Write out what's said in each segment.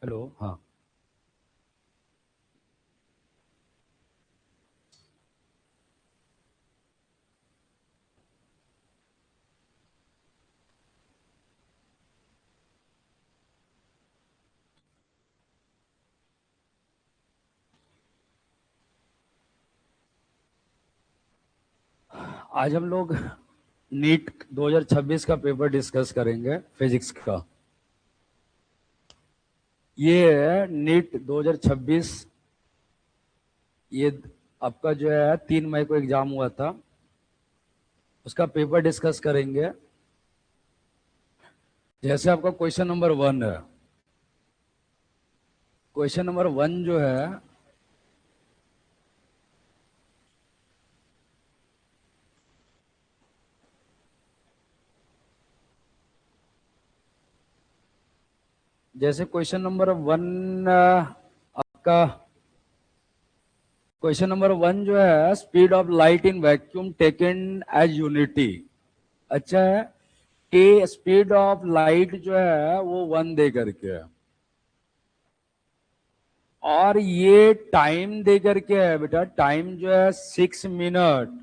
Hello. हाँ, आज हम लोग नीट 2026 का पेपर डिस्कस करेंगे, फिजिक्स का। ये है नीट 2026। ये आपका जो है 3 मई को एग्जाम हुआ था, उसका पेपर डिस्कस करेंगे। जैसे आपका क्वेश्चन नंबर 1 है। क्वेश्चन नंबर 1 जो है, जैसे क्वेश्चन नंबर 1 आपका क्वेश्चन नंबर 1 जो है, speed of light in vacuum taken as unity. अच्छा है कि स्पीड ऑफ लाइट जो है वो 1 दे करके है, और ये टाइम दे करके है बेटा। टाइम जो है 6 मिनट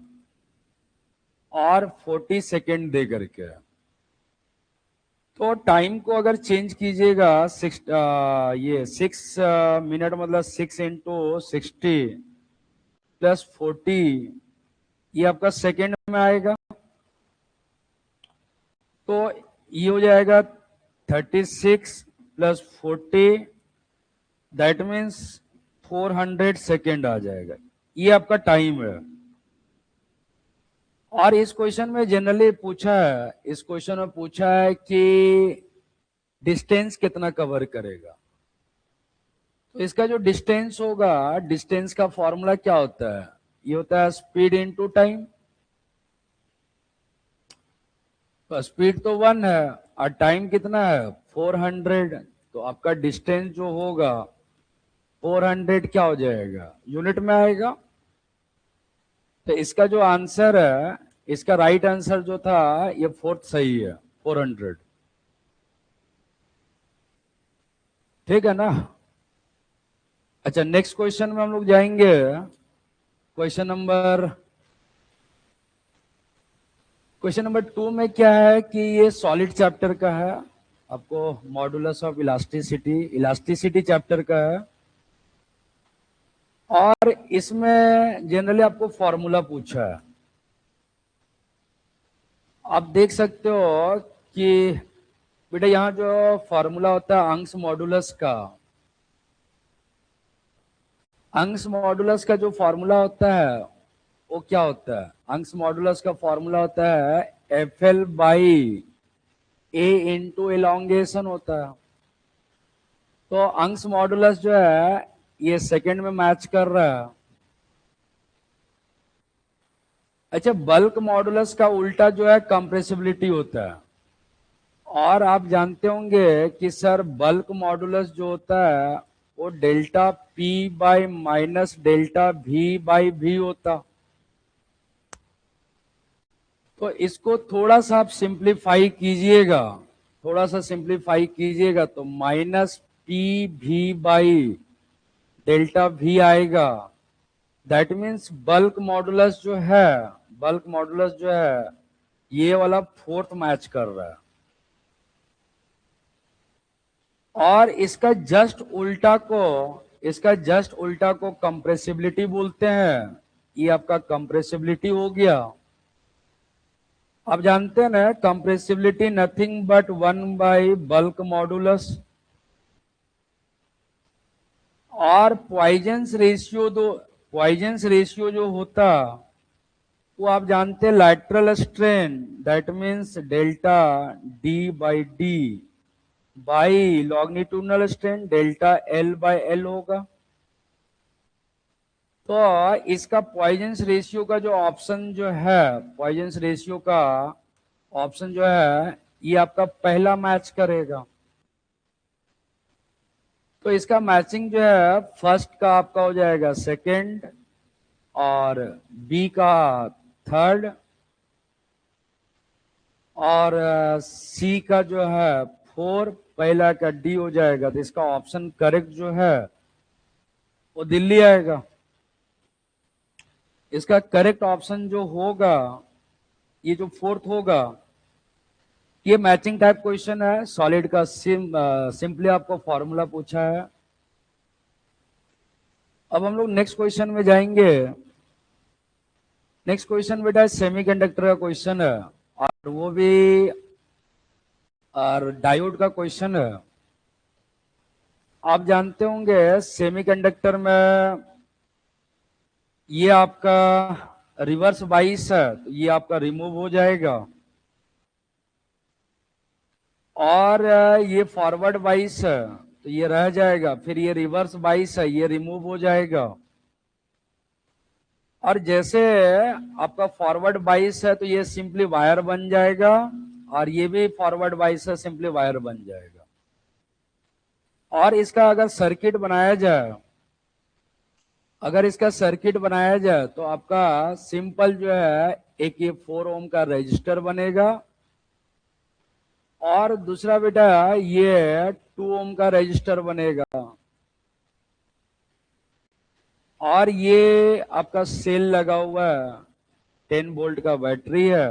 और 40 सेकेंड दे करके है। तो टाइम को अगर चेंज कीजिएगा, ये 6 मिनट मतलब 6 × 60 प्लस 40, ये आपका सेकेंड में आएगा। तो ये हो जाएगा 36 + 40, दैट मीन्स 400 सेकेंड आ जाएगा। ये आपका टाइम है। और इस क्वेश्चन में जनरली पूछा है, इस क्वेश्चन में पूछा है कि डिस्टेंस कितना कवर करेगा। तो इसका जो डिस्टेंस होगा, डिस्टेंस का फॉर्मूला क्या होता है? ये होता है स्पीड इनटू टाइम। तो स्पीड तो 1 है और टाइम कितना है 400। तो आपका डिस्टेंस जो होगा 400 क्या हो जाएगा, यूनिट में आएगा। तो इसका जो आंसर है, इसका राइट आंसर जो था, ये फोर्थ सही है, 400। ठीक है ना? अच्छा, नेक्स्ट क्वेश्चन में हम लोग जाएंगे। क्वेश्चन नंबर क्वेश्चन नंबर 2 में क्या है कि ये सॉलिड चैप्टर का है। आपको modulus of elasticity elasticity chapter का है। और इसमें जनरली आपको फॉर्मूला पूछा है। आप देख सकते हो कि बेटा यहाँ जो फॉर्मूला होता है अंश मॉडुलस का, अंश मॉडुलस का जो फॉर्मूला होता है वो क्या होता है? अंश मॉडुलस का फॉर्मूला होता है FL/A एलोंगेशन होता है। तो अंश मॉडुलस जो है ये सेकंड में मैच कर रहा है। अच्छा, बल्क मॉडुलस का उल्टा जो है कंप्रेसिबिलिटी होता है। और आप जानते होंगे कि सर बल्क मॉडुलस जो होता है वो delta P by minus delta V/V होता। तो इसको थोड़ा सा आप सिंप्लीफाई कीजिएगा, थोड़ा सा सिंप्लीफाई कीजिएगा तो -PV/डेल्टा V आएगा। दैट मीन्स बल्क मॉडुलस जो है ये वाला फोर्थ मैच कर रहा है। और इसका जस्ट उल्टा को कंप्रेसिबिलिटी बोलते हैं। ये आपका कंप्रेसिबिलिटी हो गया। आप जानते हैं ना, कंप्रेसिबिलिटी नथिंग बट 1/बल्क मॉडुलस। और पॉइजन्स रेशियो जो होता, वो आप जानते हैं lateral strain, that means delta D/D by longitudinal strain delta L/L होगा। तो इसका पॉइजन्स रेशियो का जो ऑप्शन जो है, पॉइजन्स रेशियो का ऑप्शन जो है, ये आपका पहला मैच करेगा। तो इसका मैचिंग जो है, फर्स्ट का आपका हो जाएगा सेकंड, और बी का थर्ड, और सी का जो है फोर्थ, पहला का डी हो जाएगा, तो इसका ऑप्शन करेक्ट जो है वो दिल्ली आएगा। इसका करेक्ट ऑप्शन जो होगा, ये जो फोर्थ होगा, ये मैचिंग टाइप क्वेश्चन है, सॉलिड का सिंपली आपको फॉर्मूला पूछा है। अब हम लोग नेक्स्ट क्वेश्चन में जाएंगे। नेक्स्ट क्वेश्चन बेटा सेमीकंडक्टर का क्वेश्चन है, और वो भी और डायोड का क्वेश्चन है। आप जानते होंगे सेमीकंडक्टर में ये आपका रिवर्स बाइस है, तो ये आपका रिमूव हो जाएगा, और ये फॉरवर्ड बाइस है तो ये रह जाएगा, फिर ये रिवर्स बाइस है, ये रिमूव हो जाएगा। और जैसे आपका फॉरवर्ड बाइस है तो ये सिंपली वायर बन जाएगा, और ये भी फॉरवर्ड बाइस है, सिंपली वायर बन जाएगा। और इसका अगर सर्किट बनाया जाए, अगर इसका सर्किट बनाया जाए तो आपका सिंपल जो है एक ये 4 ओम का रजिस्टर बनेगा, और दूसरा बेटा ये 2 ओम का रजिस्टर बनेगा, और ये आपका सेल लगा हुआ है, 10 वोल्ट का बैटरी है।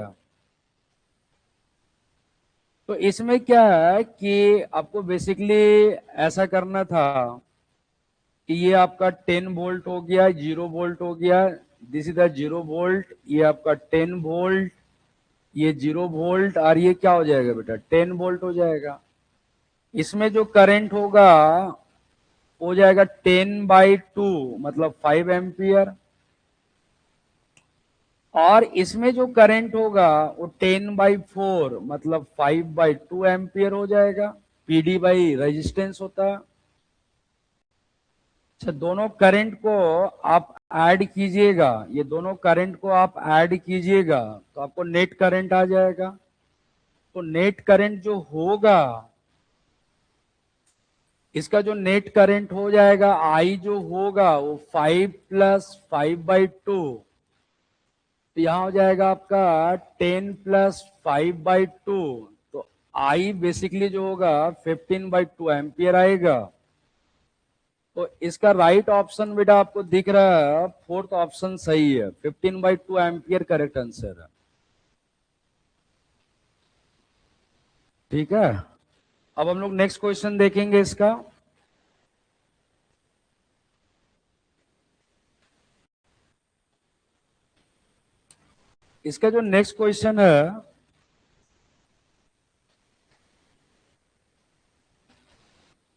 तो इसमें क्या है कि आपको बेसिकली ऐसा करना था कि ये आपका 10 वोल्ट हो गया, 0 वोल्ट हो गया, दिस इज द 0 वोल्ट, ये आपका 10 वोल्ट, ये 0 वोल्ट, और ये क्या हो जाएगा बेटा 10 वोल्ट हो जाएगा। इसमें जो करंट होगा हो जाएगा 10/2 मतलब 5 एम्पियर, और इसमें जो करंट होगा वो 10/4 मतलब 5/2 एम्पियर हो जाएगा। पीडी बाई रेजिस्टेंस होता है। अच्छा, दोनों करंट को आप ऐड कीजिएगा, ये दोनों करंट को आप ऐड कीजिएगा तो आपको नेट करंट आ जाएगा। तो नेट करंट जो होगा, इसका जो नेट करंट हो जाएगा आई जो होगा वो 5 + 5/2, तो यहां हो जाएगा आपका 10 + 5/2, तो आई बेसिकली जो होगा 15/2 एम्पियर आएगा। तो इसका राइट ऑप्शन बेटा आपको दिख रहा है, फोर्थ ऑप्शन सही है, 15/2 एम्पियर करेक्ट आंसर है। ठीक है, अब हम लोग नेक्स्ट क्वेश्चन देखेंगे इसका। इसका जो नेक्स्ट क्वेश्चन है,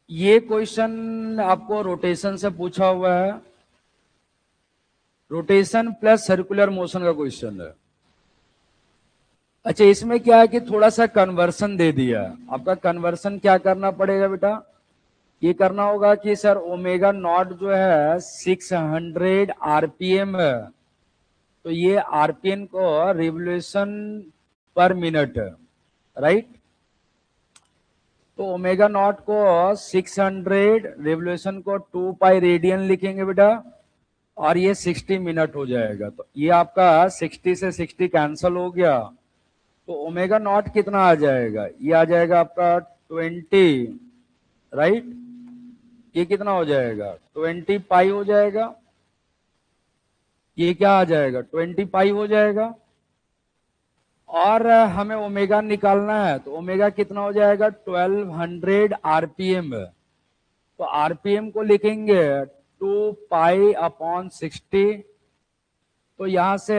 ये क्वेश्चन आपको रोटेशन से पूछा हुआ है, रोटेशन प्लस सर्कुलर मोशन का क्वेश्चन है। अच्छा, इसमें क्या है कि थोड़ा सा कन्वर्सन दे दिया। आपका कन्वर्सन क्या करना पड़ेगा बेटा, ये करना होगा कि सर ओमेगा नॉट जो है 600 आरपीएम है, तो ये आरपीएम को रिवोल्यूशन पर मिनट है, राइट। तो ओमेगा नॉट को 600, रिवोल्यूशन को 2 पाई रेडियन लिखेंगे बेटा, और ये 60 मिनट हो जाएगा। तो ये आपका 60 से 60 कैंसल हो गया, तो ओमेगा नॉट कितना आ जाएगा, ये आ जाएगा आपका 20, राइट। ये कितना हो जाएगा 20 पाई हो जाएगा, ये क्या आ जाएगा 20 पाई हो जाएगा। और हमें ओमेगा निकालना है, तो ओमेगा कितना हो जाएगा 1200 आरपीएम है, तो आरपीएम को लिखेंगे 2 पाई/60। तो यहां से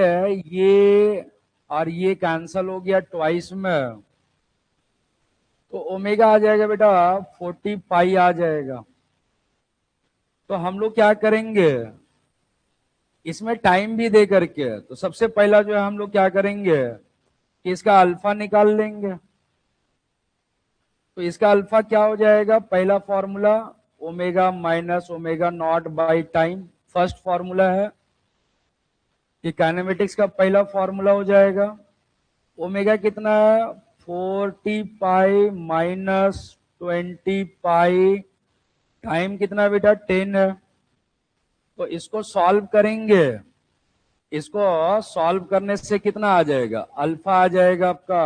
ये और ये कैंसल हो गया ट्वाइस में, तो ओमेगा आ जाएगा बेटा 40 पाई आ जाएगा। तो हम लोग क्या करेंगे, इसमें टाइम भी दे करके, तो सबसे पहला जो है हम लोग क्या करेंगे कि इसका अल्फा निकाल लेंगे। तो इसका अल्फा क्या हो जाएगा, पहला formula omega minus omega naught by time, first formula है, ये काइनेमेटिक्स का पहला फॉर्मूला हो जाएगा। ओमेगा कितना है 40 पाई माइनस 20 पाई, टाइम कितना बेटा 10 है। तो इसको सॉल्व करेंगे, इसको सॉल्व करने से कितना आ जाएगा, अल्फा आ जाएगा आपका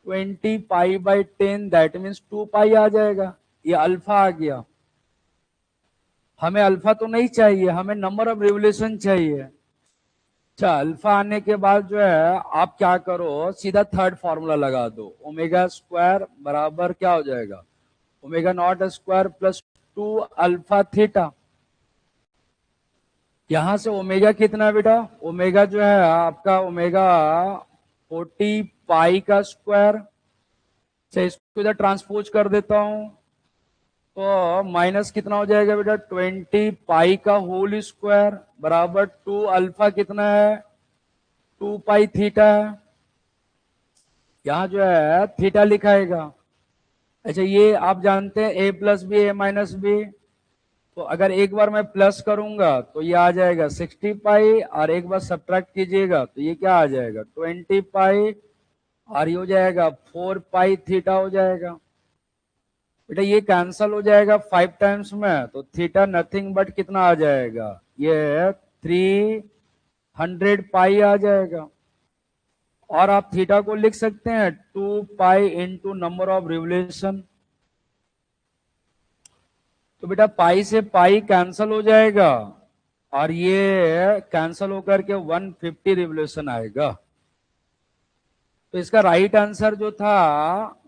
20 पाई/10 दैट मीन्स 2 पाई आ जाएगा। ये अल्फा आ गया। हमें अल्फा तो नहीं चाहिए, हमें नंबर ऑफ रिवोल्यूशन चाहिए। अच्छा, अल्फा आने के बाद जो है आप क्या करो, सीधा थर्ड फॉर्मूला लगा दो। ओमेगा स्क्वायर बराबर क्या हो जाएगा, omega naught square plus 2 alpha theta. यहां से ओमेगा कितना है बेटा, ओमेगा जो है आपका ओमेगा 40 पाई का स्क्वायर से इसको इधर ट्रांसपोज कर देता हूं, तो माइनस कितना हो जाएगा बेटा, 20 पाई का होल स्क्वायर बराबर 2 अल्फा कितना है, 2 पाई थीटा है। यहां जो है थीटा लिखाएगा। अच्छा, ये आप जानते हैं ए प्लस बी ए माइनस बी, तो अगर एक बार मैं प्लस करूंगा तो ये आ जाएगा 60 पाई, और एक बार सब्ट्रैक्ट कीजिएगा तो ये क्या आ जाएगा 20 पाई, और ये हो जाएगा 4 पाई थीटा हो जाएगा। बेटा ये कैंसल हो जाएगा 5 टाइम्स में, तो थीटा नथिंग बट कितना आ जाएगा, ये 300 पाई आ जाएगा। और आप थीटा को लिख सकते हैं 2 pi into number of revolution. तो बेटा पाई से पाई कैंसल हो जाएगा, और ये कैंसल होकर के 150 रिवोल्यूशन आएगा। तो इसका राइट आंसर जो था,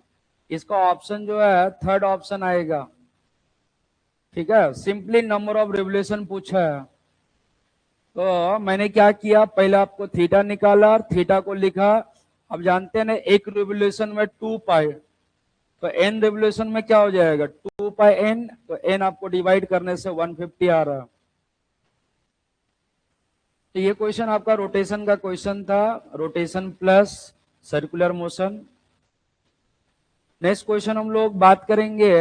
इसका ऑप्शन जो है थर्ड ऑप्शन आएगा। ठीक है, सिंपली नंबर ऑफ रिवोल्यूशन पूछा है। तो मैंने क्या किया, पहले आपको थीटा निकाला और थीटा को लिखा। अब जानते हैं ना, एक रिवोल्यूशन में 2 पाई, तो एन रिवोल्यूशन में क्या हो जाएगा 2 पाई एन, तो एन आपको डिवाइड करने से 150 आ रहा है। तो ये क्वेश्चन आपका रोटेशन का क्वेश्चन था, rotation plus circular motion. Next question हम लोग बात करेंगे,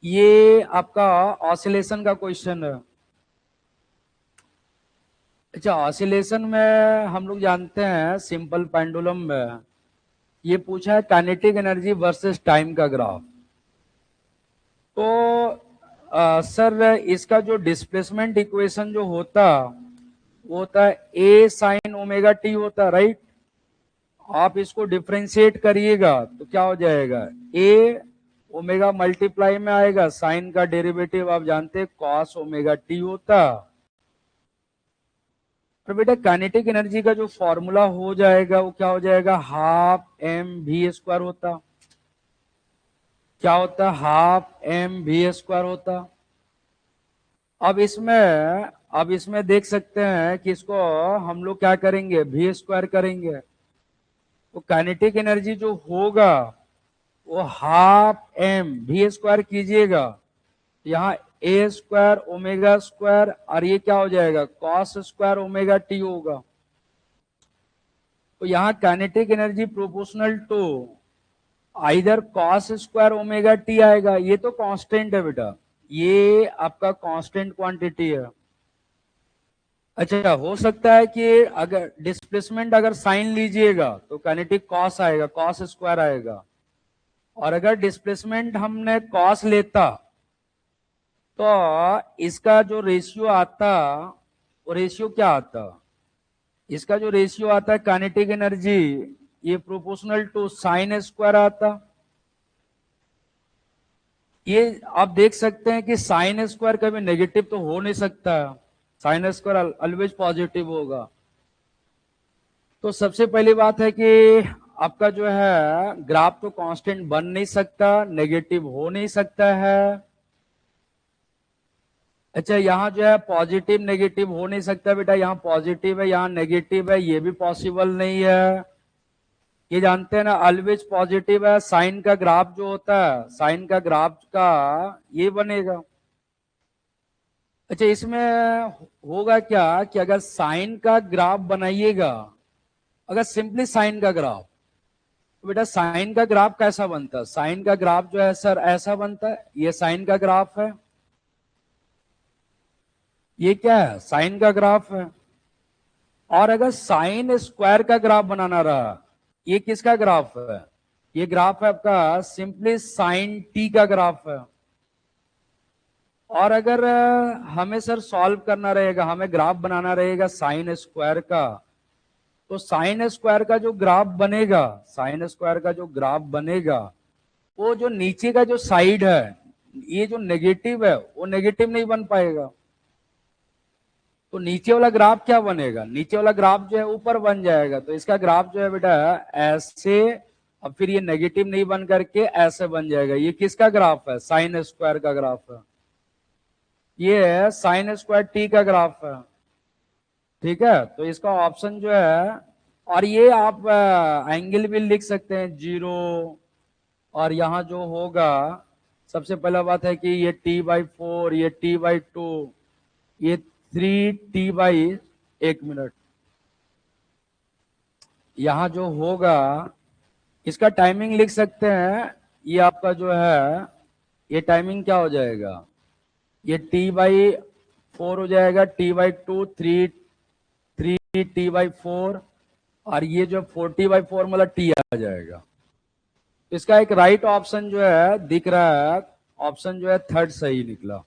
ये आपका ऑसिलेशन का क्वेश्चन है। अच्छा, ऑसिलेशन में हम लोग जानते हैं सिंपल पेंडुलम में ये पूछा है काइनेटिक एनर्जी वर्सेस टाइम का ग्राफ। तो सर इसका जो डिस्प्लेसमेंट इक्वेशन जो होता वो होता है ए साइन ओमेगा टी होता, राइट। आप इसको डिफ्रेंशिएट करिएगा तो क्या हो जाएगा, ए ओमेगा मल्टीप्लाई में आएगा, साइन का डेरिवेटिव आप जानते हैं कॉस ओमेगा टी होता। और बेटा काइनेटिक एनर्जी का जो फॉर्मूला हो जाएगा वो क्या हो जाएगा, हाफ एम वी स्क्वायर होता। क्या होता, हाफ एम वी स्क्वायर होता। अब इसमें देख सकते हैं कि इसको हम लोग क्या करेंगे, वी स्क्वायर करेंगे। तो काइनेटिक एनर्जी जो होगा वो हाफ एम वी स्क्वायर कीजिएगा, यहाँ ए स्क्वायर ओमेगा स्क्वायर, और ये क्या हो जाएगा कॉस स्क्वायर ओमेगा टी होगा। तो यहाँ kinetic energy proportional to either cos square omega T आएगा। ये तो कांस्टेंट है बेटा, ये आपका कांस्टेंट क्वांटिटी है। अच्छा, हो सकता है कि अगर डिस्प्लेसमेंट अगर साइन लीजिएगा तो काइनेटिक कॉस आएगा, कॉस स्क्वायर आएगा। और अगर डिस्प्लेसमेंट हमने कॉस लेता तो इसका जो रेशियो आता, वो रेशियो क्या आता, इसका जो रेशियो आता है काइनेटिक एनर्जी, ये प्रोपोर्शनल टू साइन स्क्वायर आता। ये आप देख सकते हैं कि साइन स्क्वायर कभी नेगेटिव तो हो नहीं सकता, साइन स्क्वायर ऑलवेज पॉजिटिव होगा। तो सबसे पहली बात है कि आपका जो है ग्राफ तो कांस्टेंट बन नहीं सकता, नेगेटिव हो नहीं सकता है। अच्छा, यहाँ जो है पॉजिटिव नेगेटिव हो नहीं सकता बेटा, यहाँ पॉजिटिव है यहाँ नेगेटिव है, ये भी पॉसिबल नहीं है। ये जानते हैं ना, ऑलवेज पॉजिटिव है। साइन का ग्राफ जो होता है, साइन का ग्राफ का ये बनेगा। अच्छा, इसमें होगा क्या कि अगर साइन का ग्राफ बनाइएगा, अगर सिंपली साइन का ग्राफ, तो बेटा साइन का ग्राफ कैसा बनता है, साइन का ग्राफ जो है सर ऐसा बनता है, ये साइन का ग्राफ है, ये क्या है साइन का ग्राफ है। और अगर साइन स्क्वायर का ग्राफ बनाना रहा, ये किसका ग्राफ है, ये ग्राफ है आपका सिंपली साइन टी का ग्राफ है। और अगर हमें सर सॉल्व करना रहेगा, हमें ग्राफ बनाना रहेगा साइन स्क्वायर का, तो साइन स्क्वायर का जो ग्राफ बनेगा, साइन स्क्वायर का जो ग्राफ बनेगा, वो जो नीचे का जो साइड है, ये जो नेगेटिव है वो नेगेटिव नहीं बन पाएगा। तो नीचे वाला ग्राफ क्या बनेगा, नीचे वाला ग्राफ जो है ऊपर बन जाएगा। तो इसका ग्राफ जो है बेटा ऐसे, अब फिर ये नेगेटिव नहीं बन करके ऐसे बन जाएगा। ये किसका ग्राफ है, साइन स्क्वायर का ग्राफ है। ये साइन स्क्वायर टी का ग्राफ है। ठीक है, तो इसका ऑप्शन जो है, और ये आप एंगल भी लिख सकते हैं 0। और यहां जो होगा, सबसे पहला बात है कि ये t/4, ये t/2, ये 3t/, 1 मिनट। यहां जो होगा, इसका टाइमिंग लिख सकते हैं। ये आपका जो है, ये टाइमिंग क्या हो जाएगा, ये t/4 हो जाएगा, t/2, 3t/4, और ये जो 40/4 मतलब t आ जाएगा। इसका एक राइट ऑप्शन जो है दिख रहा है, ऑप्शन जो है थर्ड सही निकला।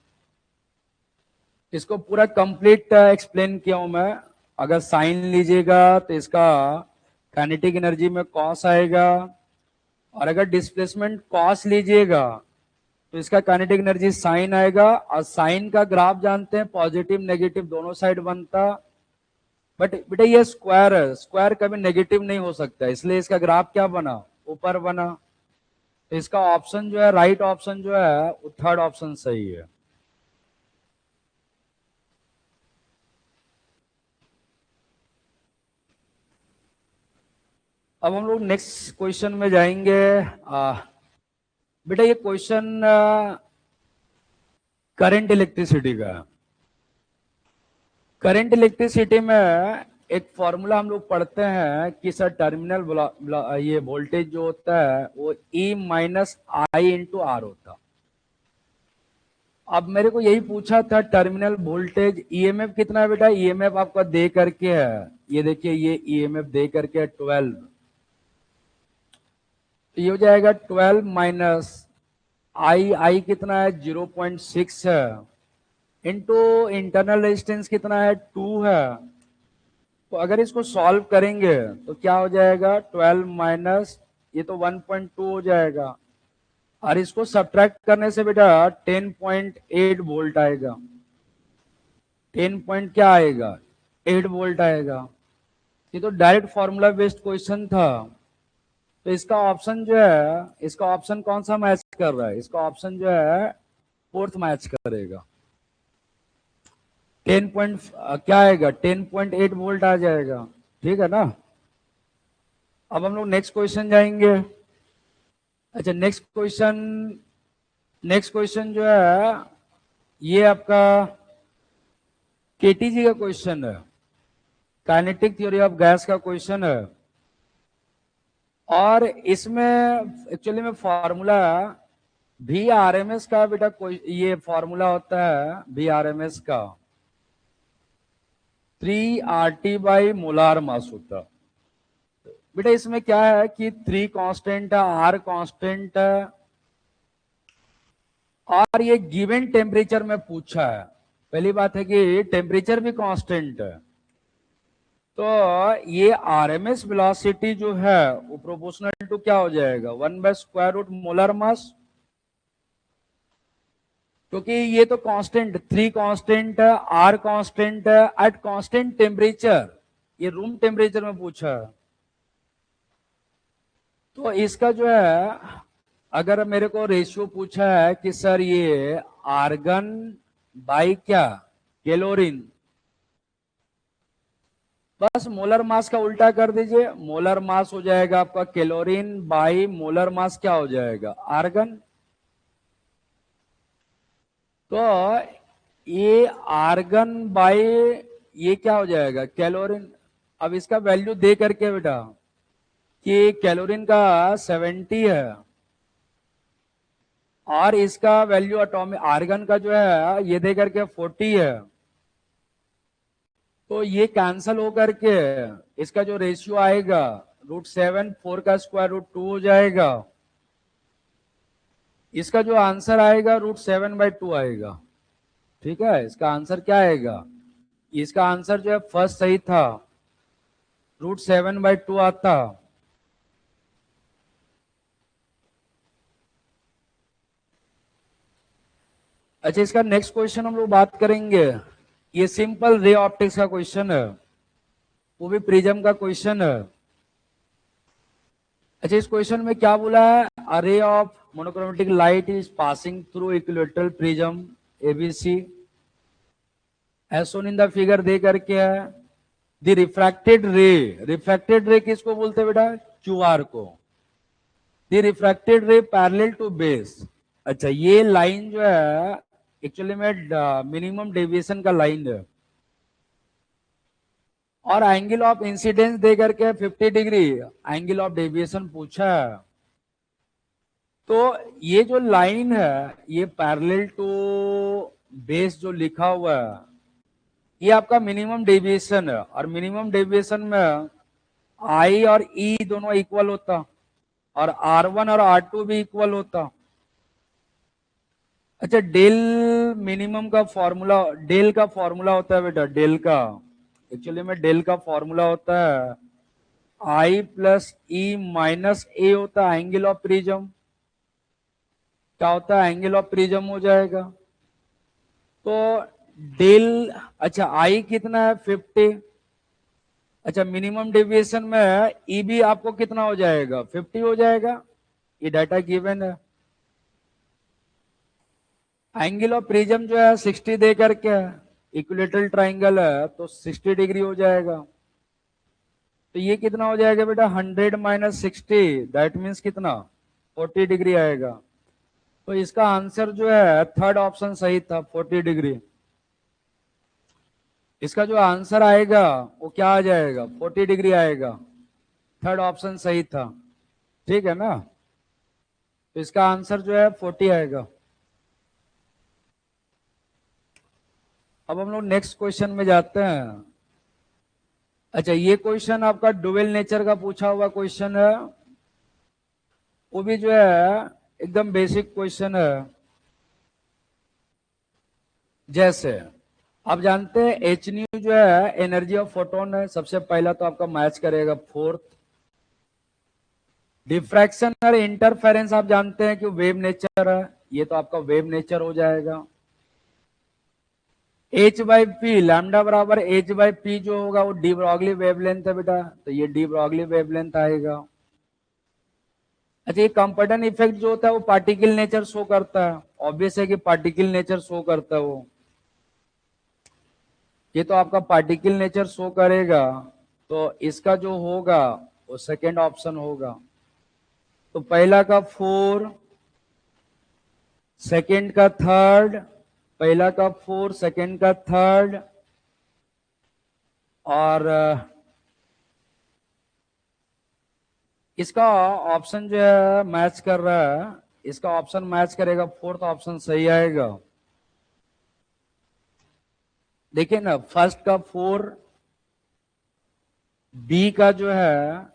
इसको पूरा कंप्लीट एक्सप्लेन किया हूं मैं। अगर साइन लीजिएगा तो इसका काइनेटिक एनर्जी में कॉस आएगा, और अगर डिस्प्लेसमेंट कॉस लीजिएगा तो इसका काइनेटिक एनर्जी साइन आएगा। और साइन का ग्राफ जानते हैं, पॉजिटिव नेगेटिव दोनों साइड बनता। बट बेटा ये स्क्वायर है, स्क्वायर कभी नेगेटिव नहीं हो सकता, इसलिए इसका ग्राफ क्या बना, ऊपर बना। तो इसका ऑप्शन जो है, राइट ऑप्शन जो है वो थर्ड ऑप्शन सही है। अब हम लोग नेक्स्ट क्वेश्चन में जाएंगे। बेटा ये क्वेश्चन करंट इलेक्ट्रिसिटी का है। करंट इलेक्ट्रिसिटी में एक फॉर्मूला हम लोग पढ़ते हैं कि सर टर्मिनल ये वोल्टेज जो होता है वो E-I होता। अब मेरे को यही पूछा था, टर्मिनल वोल्टेज ईएमएफ कितना है बेटा, ईएमएफ आपका दे करके है, ये देखिए ये ईएमएफ दे करके है 12। तो ये हो जाएगा 12 माइनस आई कितना है 0.6 है, इंटू इंटरनल रेजिस्टेंस कितना है 2 है। तो अगर इसको सॉल्व करेंगे तो क्या हो जाएगा, 12 माइनस ये तो 1.2 हो जाएगा, और इसको सब्ट्रैक्ट करने से बेटा 10.8 वोल्ट आएगा। 10 पॉइंट क्या आएगा, 8 वोल्ट आएगा। ये तो डायरेक्ट फॉर्मूला बेस्ड क्वेश्चन था। तो इसका ऑप्शन जो है, इसका ऑप्शन कौन सा मैच कर रहा है, इसका ऑप्शन जो है फोर्थ मैच करेगा। 10 पॉइंट क्या आएगा, 10.8 वोल्ट आ जाएगा। ठीक है ना। अब हम लोग नेक्स्ट क्वेश्चन जाएंगे। अच्छा नेक्स्ट क्वेश्चन जो है ये आपका केटीजी का क्वेश्चन है, काइनेटिक थ्योरी ऑफ गैस का क्वेश्चन है। और इसमें एक्चुअली में फॉर्मूला VRMS का बेटा, कोई ये फॉर्मूला होता है VRMS का 3RT मोलार मास होता। बेटा इसमें क्या है कि 3 कांस्टेंट है, R कांस्टेंट है, और ये गिवन टेम्परेचर में पूछा है। पहली बात है कि टेम्परेचर भी कांस्टेंट है। तो ये RMS वेलोसिटी जो है वो प्रोपोर्शनल टू क्या हो जाएगा, 1/√, मोलर मास। क्योंकि ये तो कांस्टेंट, 3 कांस्टेंट है, R कांस्टेंट है, एट कांस्टेंट टेम्परेचर, ये रूम टेम्परेचर में पूछा है। तो इसका जो है, अगर मेरे को रेशियो पूछा है कि सर ये आर्गन बाई क्या, कैलोरीन, बस मोलर मास का उल्टा कर दीजिए, मोलर मास हो जाएगा आपका कैलोरीन बाई मोलर मास क्या हो जाएगा, आर्गन। तो ये आर्गन बाई ये क्या हो जाएगा, कैलोरीन। अब इसका वैल्यू दे करके बेटा कि कैलोरीन का 70 है, और इसका वैल्यू एटॉमिक आर्गन का जो है ये दे करके 40 है। तो ये कैंसल हो करके इसका जो रेशियो आएगा √7, 4 का स्क्वायर √2 हो जाएगा। इसका जो आंसर आएगा √7/2 आएगा। ठीक है, इसका आंसर क्या आएगा, इसका आंसर जो है फर्स्ट सही था। √7/2 आता। अच्छा, इसका नेक्स्ट क्वेश्चन हम लोग बात करेंगे। ये सिंपल रे ऑप्टिक्स का क्वेश्चन है, वो भी प्रिज्म का क्वेश्चन है। अच्छा, इस क्वेश्चन में क्या बोला है? A ray of monochromatic light is passing through equilateral prism ABC as shown in the figure दे करके है। द रिफ्रैक्टेड रे किसको बोलते हैं बेटा? क्यूआर को। The refracted ray parallel to base. अच्छा, ये लाइन जो है एक्चुअली में मिनिमम डेविएशन का लाइन है, और एंगल ऑफ इंसिडेंस दे करके 50 डिग्री एंगल ऑफ डेविएशन पूछा है। तो ये जो लाइन है ये पैरेलल टू बेस जो लिखा हुआ है, ये आपका मिनिमम डेविएशन है, और मिनिमम डेविएशन में आई और ई दोनों इक्वल होता, और R1 और R2 भी इक्वल होता। अच्छा, डेल मिनिमम का फॉर्मूला, डेल का फॉर्मूला होता है बेटा, डेल का एक्चुअली में डेल का फॉर्मूला होता है आई प्लस ई माइनस ए होता है एंगल ऑफ प्रिज्म। क्या होता है? एंगल ऑफ प्रिज्म हो जाएगा। तो डेल, अच्छा आई कितना है? 50। अच्छा, मिनिमम डेविएशन में ई भी आपको कितना हो जाएगा? 50 हो जाएगा। ये डाटा गिवन है। एंगल ऑफ प्रिज्म जो है 60 दे करके, इक्विलेटरल ट्राइंगल है तो 60 डिग्री हो जाएगा। तो ये कितना हो जाएगा बेटा? 100 माइनस 60, दैट मीन्स कितना? 40 डिग्री आएगा। तो इसका आंसर जो है थर्ड ऑप्शन सही था, 40 डिग्री। इसका जो आंसर आएगा वो क्या आ जाएगा? 40 डिग्री आएगा। थर्ड ऑप्शन सही था, ठीक है ना? तो इसका आंसर जो है 40 आएगा। अब हम लोग नेक्स्ट क्वेश्चन में जाते हैं। अच्छा, ये क्वेश्चन आपका डुअल नेचर का पूछा हुआ क्वेश्चन है, वो भी जो है एकदम बेसिक क्वेश्चन है। जैसे आप जानते हैं एच न्यू जो है एनर्जी ऑफ फोटोन है। सबसे पहला तो आपका मैच करेगा फोर्थ। डिफ्रैक्शन और इंटरफेरेंस आप जानते हैं कि वेव नेचर है, ये तो आपका वेव नेचर हो जाएगा। H/P लैम्डा बराबर H/P जो होगा वो डी ब्रॉगली वेवलेंथ है बेटा, तो ये डी ब्रॉगली वेवलेंथ आएगा। अच्छा, ये कंपटन इफेक्ट जो होता है वो पार्टिकल नेचर शो करता है, ऑब्वियस है कि पार्टिकल नेचर शो करता है वो। ये तो आपका पार्टिकल नेचर शो करेगा, तो इसका जो होगा वो सेकेंड ऑप्शन होगा। तो पहला का 4, सेकेंड का थर्ड, पहला का 4, सेकेंड का थर्ड, और इसका ऑप्शन जो है मैच कर रहा है, इसका ऑप्शन मैच करेगा, फोर्थ ऑप्शन सही आएगा। देखिए ना, फर्स्ट का 4, बी का जो है,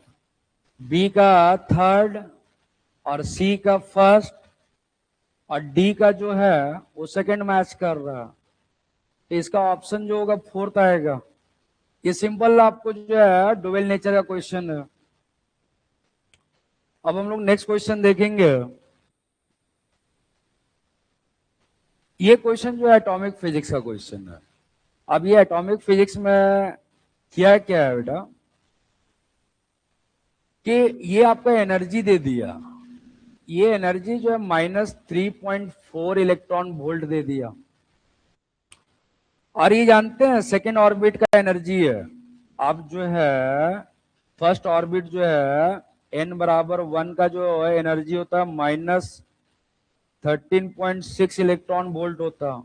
बी का थर्ड, और सी का फर्स्ट, और डी का जो है वो सेकंड मैच कर रहा है, तो इसका ऑप्शन जो होगा फोर्थ आएगा। ये सिंपल आपको जो है डुअल नेचर का क्वेश्चन है। अब हम लोग नेक्स्ट क्वेश्चन देखेंगे। ये क्वेश्चन जो है एटॉमिक फिजिक्स का क्वेश्चन है। अब ये एटॉमिक फिजिक्स में किया क्या है बेटा कि ये आपका एनर्जी दे दिया, ये एनर्जी जो है -3.4 इलेक्ट्रॉन वोल्ट दे दिया, और ये जानते हैं सेकेंड ऑर्बिट का एनर्जी है। अब जो है फर्स्ट ऑर्बिट जो है n बराबर 1 का जो है एनर्जी होता है -13.6 इलेक्ट्रॉन वोल्ट होता,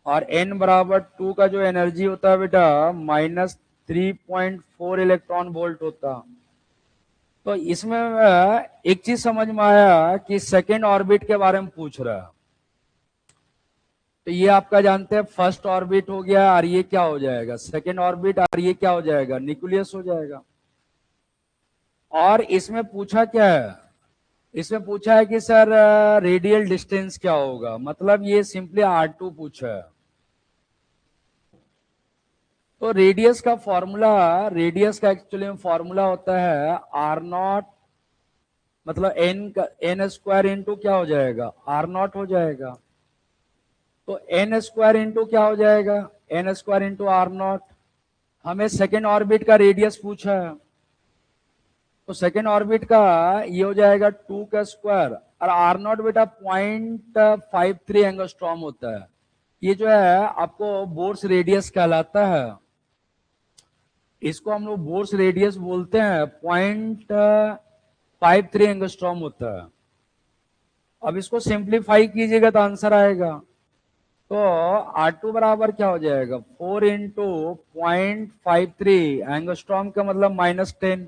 और n बराबर 2 का जो एनर्जी होता है बेटा -3.4 इलेक्ट्रॉन वोल्ट होता। तो इसमें एक चीज समझ में आया कि सेकेंड ऑर्बिट के बारे में पूछ रहा है। तो ये आपका जानते हैं फर्स्ट ऑर्बिट हो गया, और ये क्या हो जाएगा? सेकेंड ऑर्बिट, और ये क्या हो जाएगा? न्यूक्लियस हो जाएगा। और इसमें पूछा क्या है? इसमें पूछा है कि सर रेडियल डिस्टेंस क्या होगा, मतलब ये सिंपली R2 पूछा है। तो रेडियस का एक्चुअली में फॉर्मूला होता है आर नॉट, मतलब एन स्क्वायर इंटू क्या हो जाएगा, आर नॉट हो जाएगा। तो एन स्क्वायर इंटू क्या हो जाएगा, N square into R naught. हमें सेकेंड ऑर्बिट का रेडियस पूछा है, तो सेकेंड ऑर्बिट का ये हो जाएगा 2 का स्क्वायर, और आर नॉट बेटा 0.53 एंगस्ट्रॉम होता है। ये जो है आपको बोर्स रेडियस कहलाता है, इसको हम लोग बोर्स रेडियस बोलते हैं। 0.53 एंगस्ट्रॉम होता है। अब इसको सिंप्लीफाई कीजिएगा तो आंसर आएगा। तो R2 बराबर क्या हो जाएगा, 4 इंटू 0.53 एंगस्ट्रॉम का मतलब -10।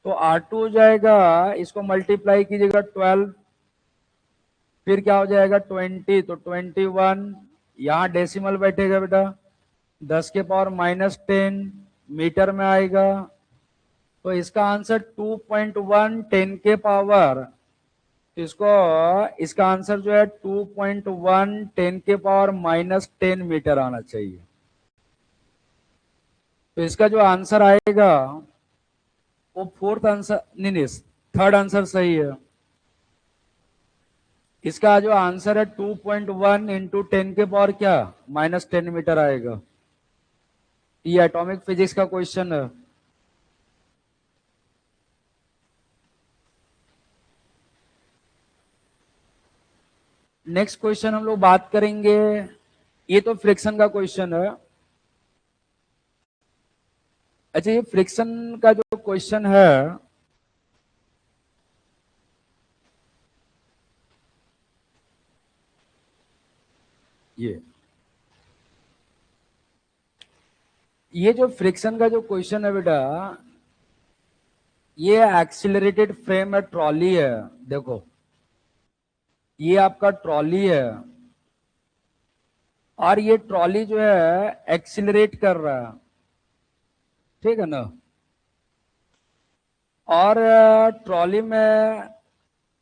तो R2 हो जाएगा, इसको मल्टीप्लाई कीजिएगा 12, फिर क्या हो जाएगा 20, तो 21, यहां डेसिमल बैठेगा बेटा, 10 के पावर -10 मीटर में आएगा। तो इसका आंसर 2.1 10 के पावर, इसका आंसर जो है 2.1 10 के पावर -10 मीटर आना चाहिए। तो इसका जो आंसर आएगा वो फोर्थ आंसर नहीं, थर्ड आंसर सही है। इसका जो आंसर है 2.1 इंटू 10 के पावर क्या, -10 मीटर आएगा। ये एटॉमिक फिजिक्स का क्वेश्चन है। नेक्स्ट क्वेश्चन हम लोग बात करेंगे, ये तो फ्रिक्शन का क्वेश्चन है। अच्छा, ये फ्रिक्शन का जो क्वेश्चन है, ये जो फ्रिक्शन का जो क्वेश्चन है बेटा, ये एक्सिलरेटेड फ्रेम है, ट्रॉली है। देखो ये आपका ट्रॉली है, और ये ट्रॉली जो है एक्सिलरेट कर रहा है, ठीक है ना। और ट्रॉली में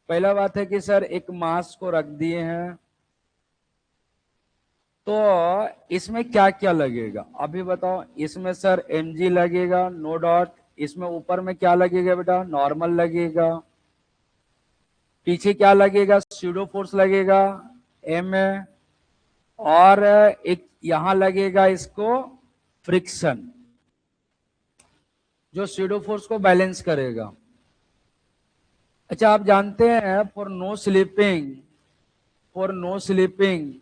पहला बात है कि सर एक मास को रख दिए हैं, तो इसमें क्या क्या लगेगा अभी बताओ। इसमें सर mg लगेगा, नो डॉट। इसमें ऊपर में क्या लगेगा बेटा, नॉर्मल लगेगा। पीछे क्या लगेगा, स्यूडो फोर्स लगेगा m में, और एक यहां लगेगा इसको फ्रिक्शन, जो स्यूडो फोर्स को बैलेंस करेगा। अच्छा, आप जानते हैं for no slipping, for no slipping,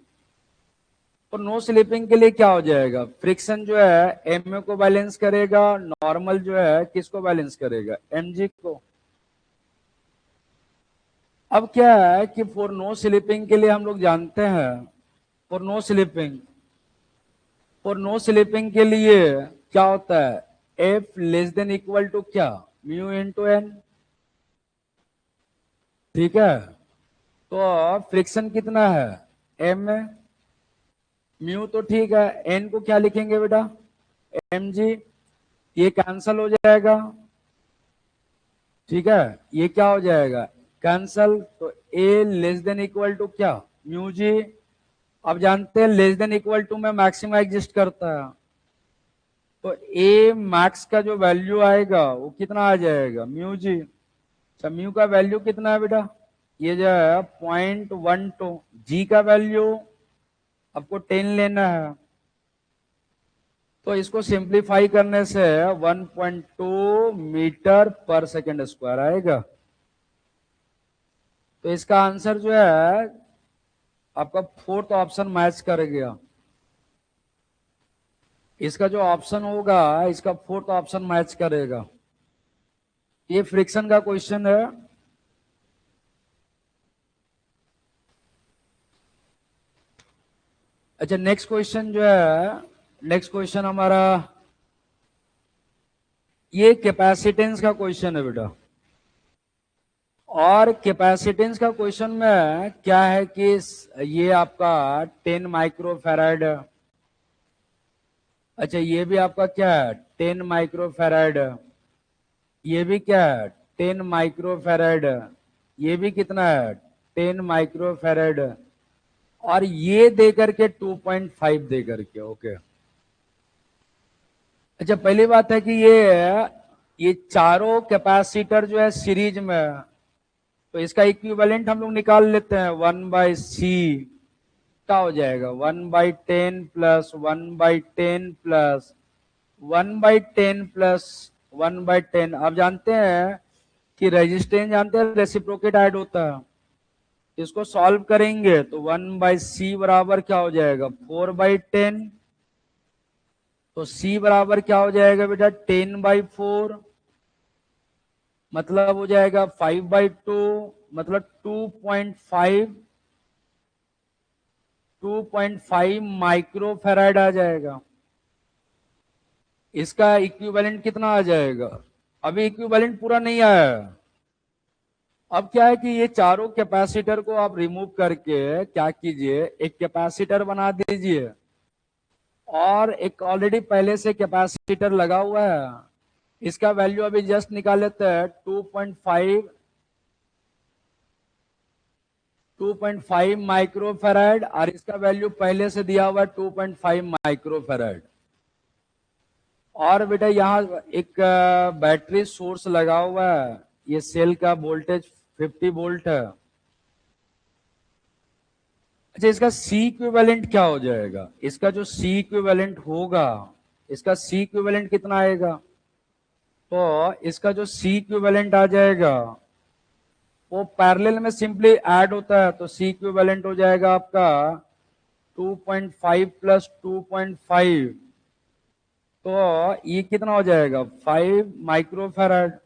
और नो स्लिपिंग के लिए क्या हो जाएगा, फ्रिक्शन जो है एम को बैलेंस करेगा, नॉर्मल जो है किसको बैलेंस करेगा, mg को। अब क्या है कि फॉर नो स्लिपिंग के लिए हम लोग जानते हैं, for no slipping, for no slipping के लिए क्या होता है, F less than equal to क्या, म्यू इंटू एन, ठीक है। तो फ्रिक्शन कितना है, एम में, म्यू तो ठीक है, एन को क्या लिखेंगे बेटा, mg। ये कैंसल हो जाएगा, ठीक है, ये क्या हो जाएगा, कैंसल। तो ए लेस देन इक्वल टू क्या, म्यू जी। अब जानते हैं लेस देन इक्वल टू में मैक्सिमा एग्जिस्ट करता है, तो ए मैक्स का जो वैल्यू आएगा वो कितना आ जाएगा, म्यू जी। अच्छा, म्यू का वैल्यू कितना है बेटा, ये जो है 0.12, जी का वैल्यू आपको 10 लेना है। तो इसको सिंप्लीफाई करने से 1.2 मीटर पर सेकेंड स्क्वायर आएगा। तो इसका आंसर जो है आपका फोर्थ ऑप्शन मैच कर गया। इसका जो ऑप्शन होगा, इसका फोर्थ ऑप्शन मैच करेगा। ये फ्रिक्शन का क्वेश्चन है। अच्छा, नेक्स्ट क्वेश्चन जो है, नेक्स्ट क्वेश्चन हमारा ये कैपेसिटेंस का क्वेश्चन है बेटा। और कैपेसिटेंस का क्वेश्चन में क्या है कि ये आपका 10 माइक्रोफैराड, अच्छा ये भी आपका क्या है 10 माइक्रोफैराड, ये भी क्या है 10 माइक्रोफैराड, ये भी कितना है 10 माइक्रोफैराड, और ये दे करके 2.5 दे करके, ओके। अच्छा, पहली बात है कि ये चारों कैपेसिटर जो है सीरीज में है, तो इसका इक्विवेलेंट हम लोग निकाल लेते हैं। 1/c क्या हो जाएगा, 1/10 प्लस 1/10 प्लस 1/10 प्लस 1/10। आप जानते हैं कि रेजिस्टेंस जानते हैं, रेसिप्रोकेट ऐड होता है। इसको सॉल्व करेंगे तो 1/c बराबर क्या हो जाएगा, 4/10। तो c बराबर क्या हो जाएगा बेटा, 10/4, मतलब हो जाएगा 5/2, मतलब 2.5 माइक्रोफेराड आ जाएगा। इसका इक्विवेलेंट कितना आ जाएगा, अभी इक्विवेलेंट पूरा नहीं आया है। अब क्या है कि ये चारों कैपेसिटर को आप रिमूव करके क्या कीजिए, एक कैपेसिटर बना दीजिए, और एक ऑलरेडी पहले से कैपेसिटर लगा हुआ है, इसका वैल्यू अभी जस्ट निकाल लेते हैं। 2.5 माइक्रोफेराड, और इसका वैल्यू पहले से दिया हुआ है 2.5 माइक्रोफेराड। और बेटा यहाँ एक बैटरी सोर्स लगा हुआ है, ये सेल का वोल्टेज 50 वोल्ट है। अच्छा, इसका सी इक्विवेलेंट क्या हो जाएगा, इसका जो सी इक्विवेलेंट होगा, इसका सी इक्विवेलेंट कितना आएगा, तो इसका जो सी इक्विवेलेंट आ जाएगा वो पैरेलल में सिंपली ऐड होता है, तो सी इक्विवेलेंट हो जाएगा आपका 2.5 प्लस 2.5, तो ये कितना हो जाएगा, 5 माइक्रोफेराड।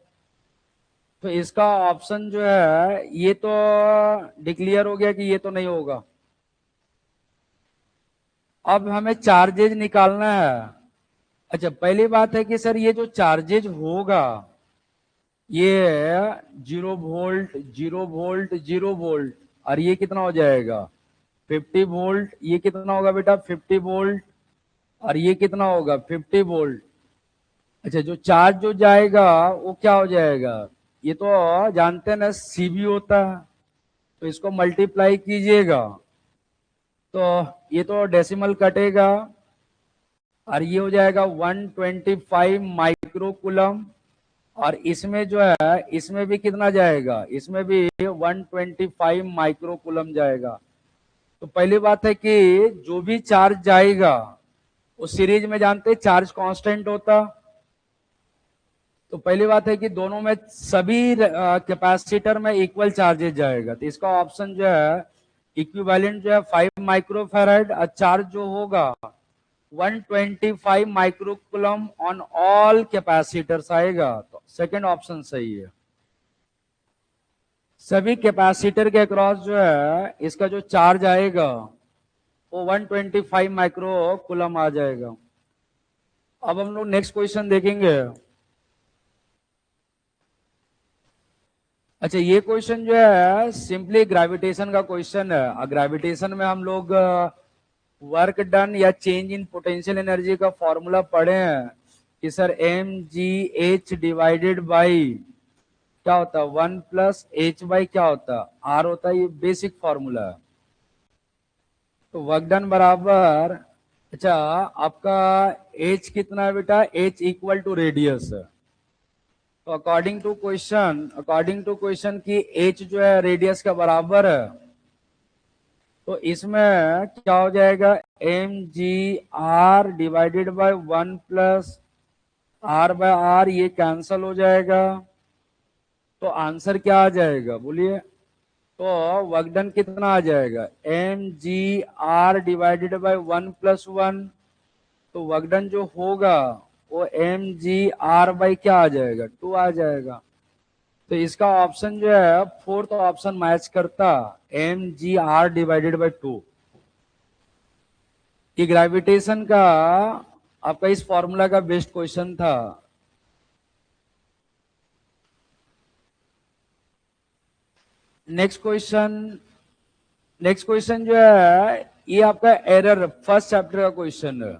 तो इसका ऑप्शन जो है ये तो डिक्लेयर हो गया कि ये तो नहीं होगा। अब हमें चार्जेज निकालना है। अच्छा, पहली बात है कि सर ये जो चार्जेज होगा ये 0 वोल्ट 0 वोल्ट 0 वोल्ट, और ये कितना हो जाएगा 50 वोल्ट, ये कितना होगा बेटा 50 वोल्ट, और ये कितना होगा 50 वोल्ट। अच्छा, जो चार्ज जो जाएगा वो क्या हो जाएगा, ये तो जानते हैं ना सीबी होता है, तो इसको मल्टीप्लाई कीजिएगा तो ये तो डेसिमल कटेगा, और ये हो जाएगा 125 माइक्रोकुलम। और इसमें जो है इसमें भी कितना जाएगा, इसमें भी 125 माइक्रोकुलम जाएगा। तो पहली बात है कि जो भी चार्ज जाएगा उस सीरीज में जानते हैं चार्ज कांस्टेंट होता। तो पहली बात है कि दोनों में सभी कैपेसिटर में इक्वल चार्जेस जाएगा, तो इसका ऑप्शन जो है इक्विवेलेंट जो है 5 माइक्रोफेराड, और चार्ज जो होगा 125 माइक्रोकुलम ऑन ऑल कैपेसिटर्स आएगा, तो सेकंड ऑप्शन सही है। सभी कैपेसिटर के अक्रॉस जो है इसका जो चार्ज आएगा वो 125 माइक्रोकुलम आ जाएगा। अब हम लोग नेक्स्ट क्वेश्चन देखेंगे। अच्छा, ये क्वेश्चन जो है सिंपली ग्रेविटेशन का क्वेश्चन है। ग्रेविटेशन में हम लोग वर्क डन या चेंज इन पोटेंशियल एनर्जी का फॉर्मूला पढ़े हैं कि सर mgh डिवाइडेड बाई क्या होता है 1 प्लस h बाई क्या होता है r होता है, ये बेसिक फॉर्मूला है। तो वर्क डन बराबर, अच्छा आपका h कितना है बेटा, h इक्वल टू रेडियस है। तो अकॉर्डिंग टू क्वेश्चन की h जो है रेडियस का बराबर है, तो इसमें क्या हो जाएगा mgr divided by 1 plus r by r, ये कैंसल हो जाएगा। तो आंसर क्या आ जाएगा बोलिए, तो वर्क डन कितना आ जाएगा mgr डिवाइडेड बाय 1 प्लस 1, तो वर्क डन जो होगा वो mgr बाई क्या आ जाएगा 2 आ जाएगा। तो इसका ऑप्शन जो है फोर्थ ऑप्शन मैच करता, mgr डिवाइडेड बाय 2। कि ग्रेविटेशन का आपका इस फॉर्मूला का बेस्ट क्वेश्चन था। नेक्स्ट क्वेश्चन जो है ये आपका एरर फर्स्ट चैप्टर का क्वेश्चन है।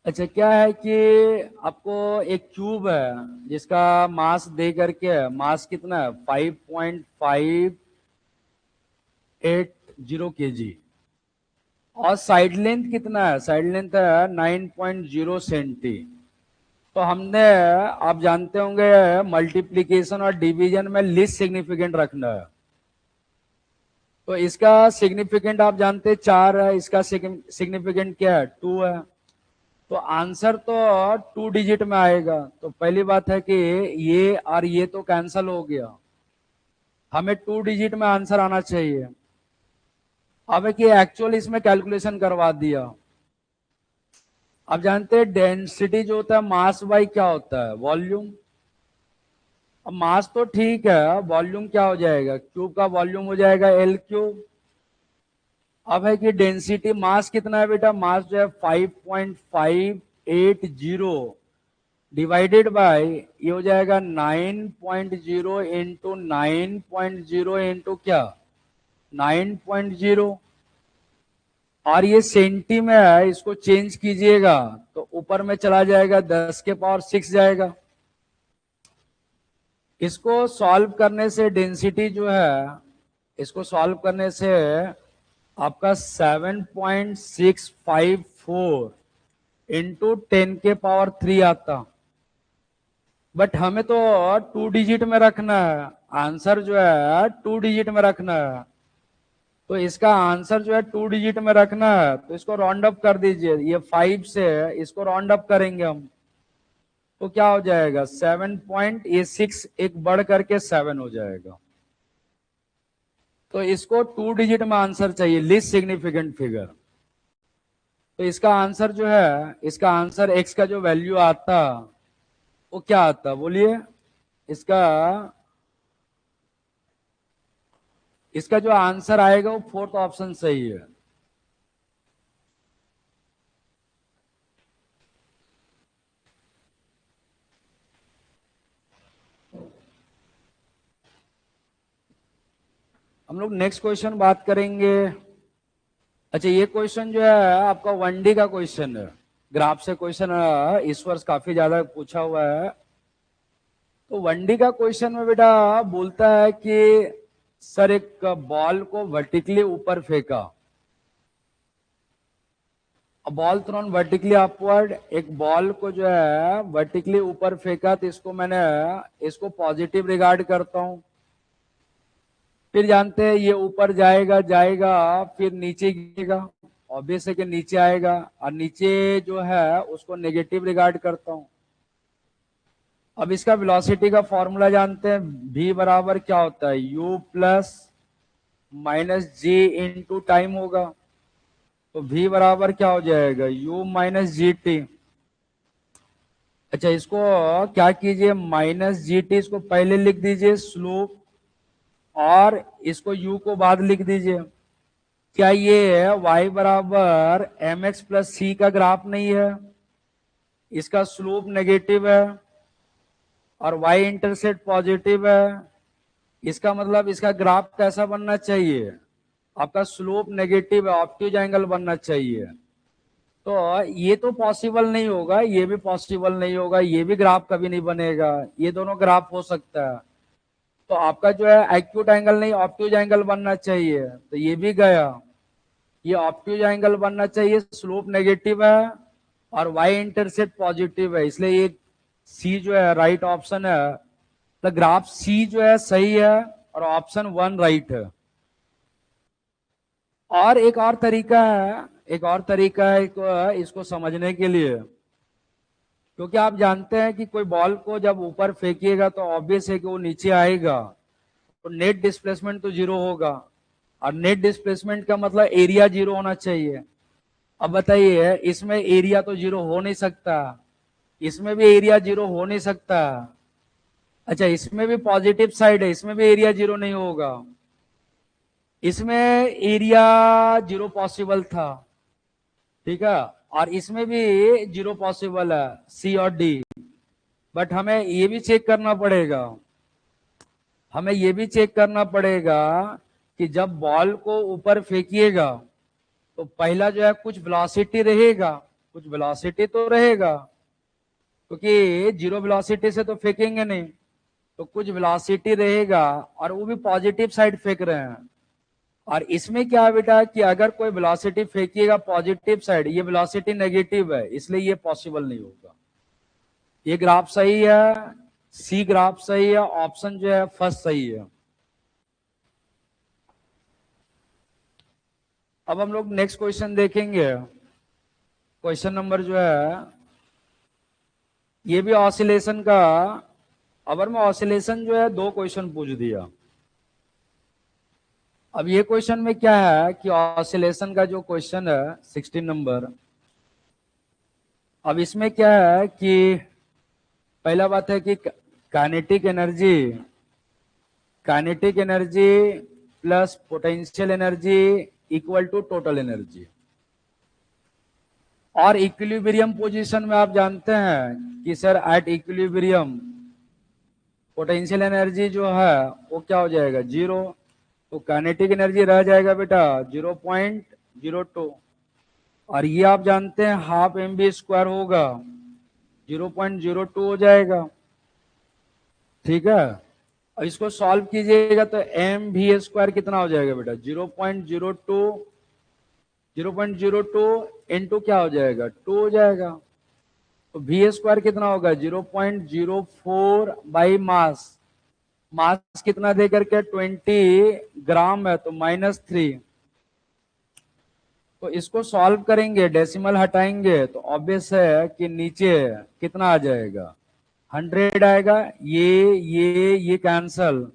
अच्छा, क्या है कि आपको एक क्यूब है जिसका मास दे करके है, मास कितना है 5.580 kg, और साइड लेंथ कितना है, साइड लेंथ है 9.0 सेंटी। तो हमने, आप जानते होंगे मल्टीप्लिकेशन और डिवीजन में लीस्ट सिग्निफिकेंट रखना है। तो इसका सिग्निफिकेंट आप जानते हैं 4 है, इसका सिग्निफिकेंट क्या है 2 है। तो आंसर तो 2 डिजिट में आएगा। तो पहली बात है कि ये और ये तो कैंसल हो गया, हमें 2 डिजिट में आंसर आना चाहिए। अब एक ये एक्चुअल इसमें कैलकुलेशन करवा दिया। अब जानते हैं डेंसिटी जो होता है मास बाई क्या होता है, वॉल्यूम। अब मास तो ठीक है, वॉल्यूम क्या हो जाएगा, क्यूब का वॉल्यूम हो जाएगा एल क्यूब। अब है कि डेंसिटी, मास कितना है बेटा, मास जो है 5.580 डिवाइडेड बाय ये हो जाएगा 9.0 इंटू 9.0 इंटू क्या 9.0। और ये सेंटी में है, इसको चेंज कीजिएगा तो ऊपर में चला जाएगा 10 के पावर 6 जाएगा। इसको सॉल्व करने से डेंसिटी जो है, इसको सॉल्व करने से आपका 7.654 इंटू 10 के पावर 3 आता। बट हमें तो 2 डिजिट में रखना है, आंसर जो है 2 डिजिट में रखना है। तो इसका आंसर जो है 2 डिजिट में रखना है, तो इसको राउंड अप कर दीजिए। ये 5 से इसको राउंड अप करेंगे हम, तो क्या हो जाएगा 7.6 एक बढ़ करके 7 हो जाएगा। तो इसको 2 डिजिट में आंसर चाहिए, लीस्ट सिग्निफिकेंट फिगर। तो इसका आंसर जो है, इसका आंसर x का जो वैल्यू आता वो क्या आता बोलिए। इसका इसका जो आंसर आएगा वो 4th ऑप्शन सही है। हम लोग नेक्स्ट क्वेश्चन बात करेंगे। अच्छा, ये क्वेश्चन जो है आपका 1D का क्वेश्चन है, ग्राफ से क्वेश्चन इस वर्ष काफी ज्यादा पूछा हुआ है। तो 1D का क्वेश्चन में बेटा बोलता है कि सर एक बॉल को वर्टिकली ऊपर फेंका, बॉल थ्रोन वर्टिकली अपवर्ड, एक बॉल को जो है वर्टिकली ऊपर फेंका, तो इसको मैंने इसको पॉजिटिव रिगार्ड करता हूं। फिर जानते हैं ये ऊपर जाएगा जाएगा फिर नीचे गिरेगा, ऑब्वियस है कि नीचे आएगा, और नीचे जो है उसको नेगेटिव रिगार्ड करता हूं। अब इसका वेलोसिटी का फॉर्मूला जानते हैं, v बराबर क्या होता है u प्लस माइनस जी इंटू टाइम होगा। तो v बराबर क्या हो जाएगा u माइनस जी टी। अच्छा, इसको क्या कीजिए माइनस जी टी इसको पहले लिख दीजिए स्लोप, और इसको u को बाद लिख दीजिए। क्या ये y बराबर एम एक्स प्लस सी का ग्राफ नहीं है, इसका स्लोप नेगेटिव है और y इंटरसेप्ट पॉजिटिव है। इसका मतलब इसका ग्राफ कैसा बनना चाहिए, आपका स्लोप नेगेटिव है, ऑब्ट्यूज एंगल बनना चाहिए। तो ये तो पॉसिबल नहीं होगा, ये भी पॉसिबल नहीं होगा, ये भी ग्राफ कभी नहीं बनेगा, ये दोनों ग्राफ हो सकता है। तो आपका जो है एक्यूट एंगल नहीं ऑब्ट्यूज एंगल बनना चाहिए, तो ये भी गया। ये ऑब्ट्यूज एंगल बनना चाहिए, स्लोप नेगेटिव है और वाई इंटरसेप्ट पॉजिटिव है, इसलिए ये सी जो है राइट ऑप्शन है। तो ग्राफ सी जो है सही है और ऑप्शन 1 राइट है। और एक और तरीका है, एक और तरीका है इसको समझने के लिए, क्योंकि आप जानते हैं कि कोई बॉल को जब ऊपर फेंकिएगा तो ऑब्वियस है कि वो नीचे आएगा, तो नेट डिस्प्लेसमेंट तो 0 होगा, और नेट डिस्प्लेसमेंट का मतलब एरिया 0 होना चाहिए। अब बताइए इसमें एरिया तो 0 हो नहीं सकता, इसमें भी एरिया 0 हो नहीं सकता। अच्छा, इसमें भी पॉजिटिव साइड है, इसमें भी एरिया 0 नहीं होगा, इसमें एरिया 0 पॉसिबल था, ठीक है, और इसमें भी 0 पॉसिबल है, सी और डी। बट हमें ये भी चेक करना पड़ेगा, हमें ये भी चेक करना पड़ेगा कि जब बॉल को ऊपर फेंकिएगा तो पहला जो है कुछ वेलोसिटी रहेगा, कुछ वेलोसिटी तो रहेगा, क्योंकि 0 वेलोसिटी से तो फेंकेंगे नहीं, तो कुछ वेलोसिटी रहेगा, और वो भी पॉजिटिव साइड फेंक रहे हैं। और इसमें क्या है बेटा कि अगर कोई वेलोसिटी फेंकिएगा पॉजिटिव साइड, ये वेलोसिटी नेगेटिव है, इसलिए ये पॉसिबल नहीं होगा। ये ग्राफ सही है, सी ग्राफ सही है, ऑप्शन जो है फर्स्ट सही है। अब हम लोग नेक्स्ट क्वेश्चन देखेंगे। क्वेश्चन नंबर जो है ये भी ऑसिलेशन का, अगर मैं ऑसिलेशन जो है 2 क्वेश्चन पूछ दिया। अब ये क्वेश्चन में क्या है कि ऑसिलेशन का जो क्वेश्चन है 16 नंबर, अब इसमें क्या है कि पहला बात है कि kinetic energy plus potential energy equal to total energy. और इक्विलिब्रियम पोजीशन में आप जानते हैं कि sir at equilibrium potential energy जो है वो क्या हो जाएगा 0, तो काइनेटिक एनर्जी रह जाएगा बेटा 0.02, और ये आप जानते हैं हाफ mv² होगा, 0.02 हो जाएगा। ठीक है, और इसको सॉल्व कीजिएगा तो mv² कितना हो जाएगा बेटा 0.02 इंटू क्या हो जाएगा 2 हो जाएगा, तो v² कितना होगा 0.04 बाई मास कितना दे करके 20 ग्राम है, तो -3। तो इसको सॉल्व करेंगे, डेसिमल हटाएंगे तो ऑब्वियस है कि नीचे कितना आ जाएगा 100 आएगा, ये कैंसल,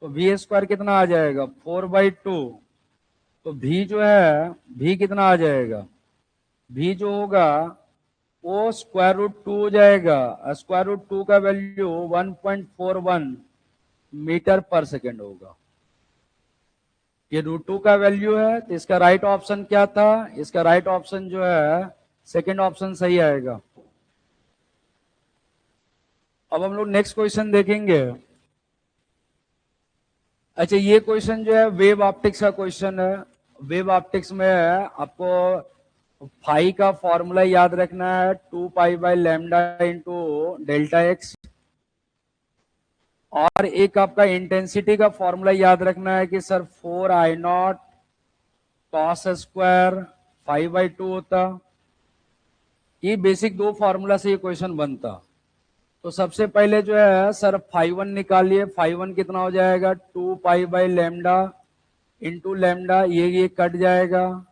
तो v² कितना आ जाएगा 4/2। तो v जो है v कितना आ जाएगा, v जो होगा वो √2 हो जाएगा, √2 का वैल्यू 1.41 मीटर पर सेकेंड होगा। ये √2 का वैल्यू है, तो इसका राइट ऑप्शन क्या था, इसका राइट ऑप्शन जो है सेकेंड ऑप्शन सही आएगा। अब हम लोग नेक्स्ट क्वेश्चन देखेंगे। अच्छा, ये क्वेश्चन जो है वेव ऑप्टिक्स का क्वेश्चन है। वेव ऑप्टिक्स में आपको फाई का फॉर्मूला याद रखना है 2π/λ इंटू डेल्टा एक्स, और एक आपका इंटेंसिटी का फॉर्मूला याद रखना है कि सर 4I0 cos² 5/2 होता। ये बेसिक 2 फॉर्मूला से ये क्वेश्चन बनता। तो सबसे पहले जो है सर φ1 निकालिए, φ1 कितना हो जाएगा 2π/λ इंटू लैम्डा, ये कट जाएगा,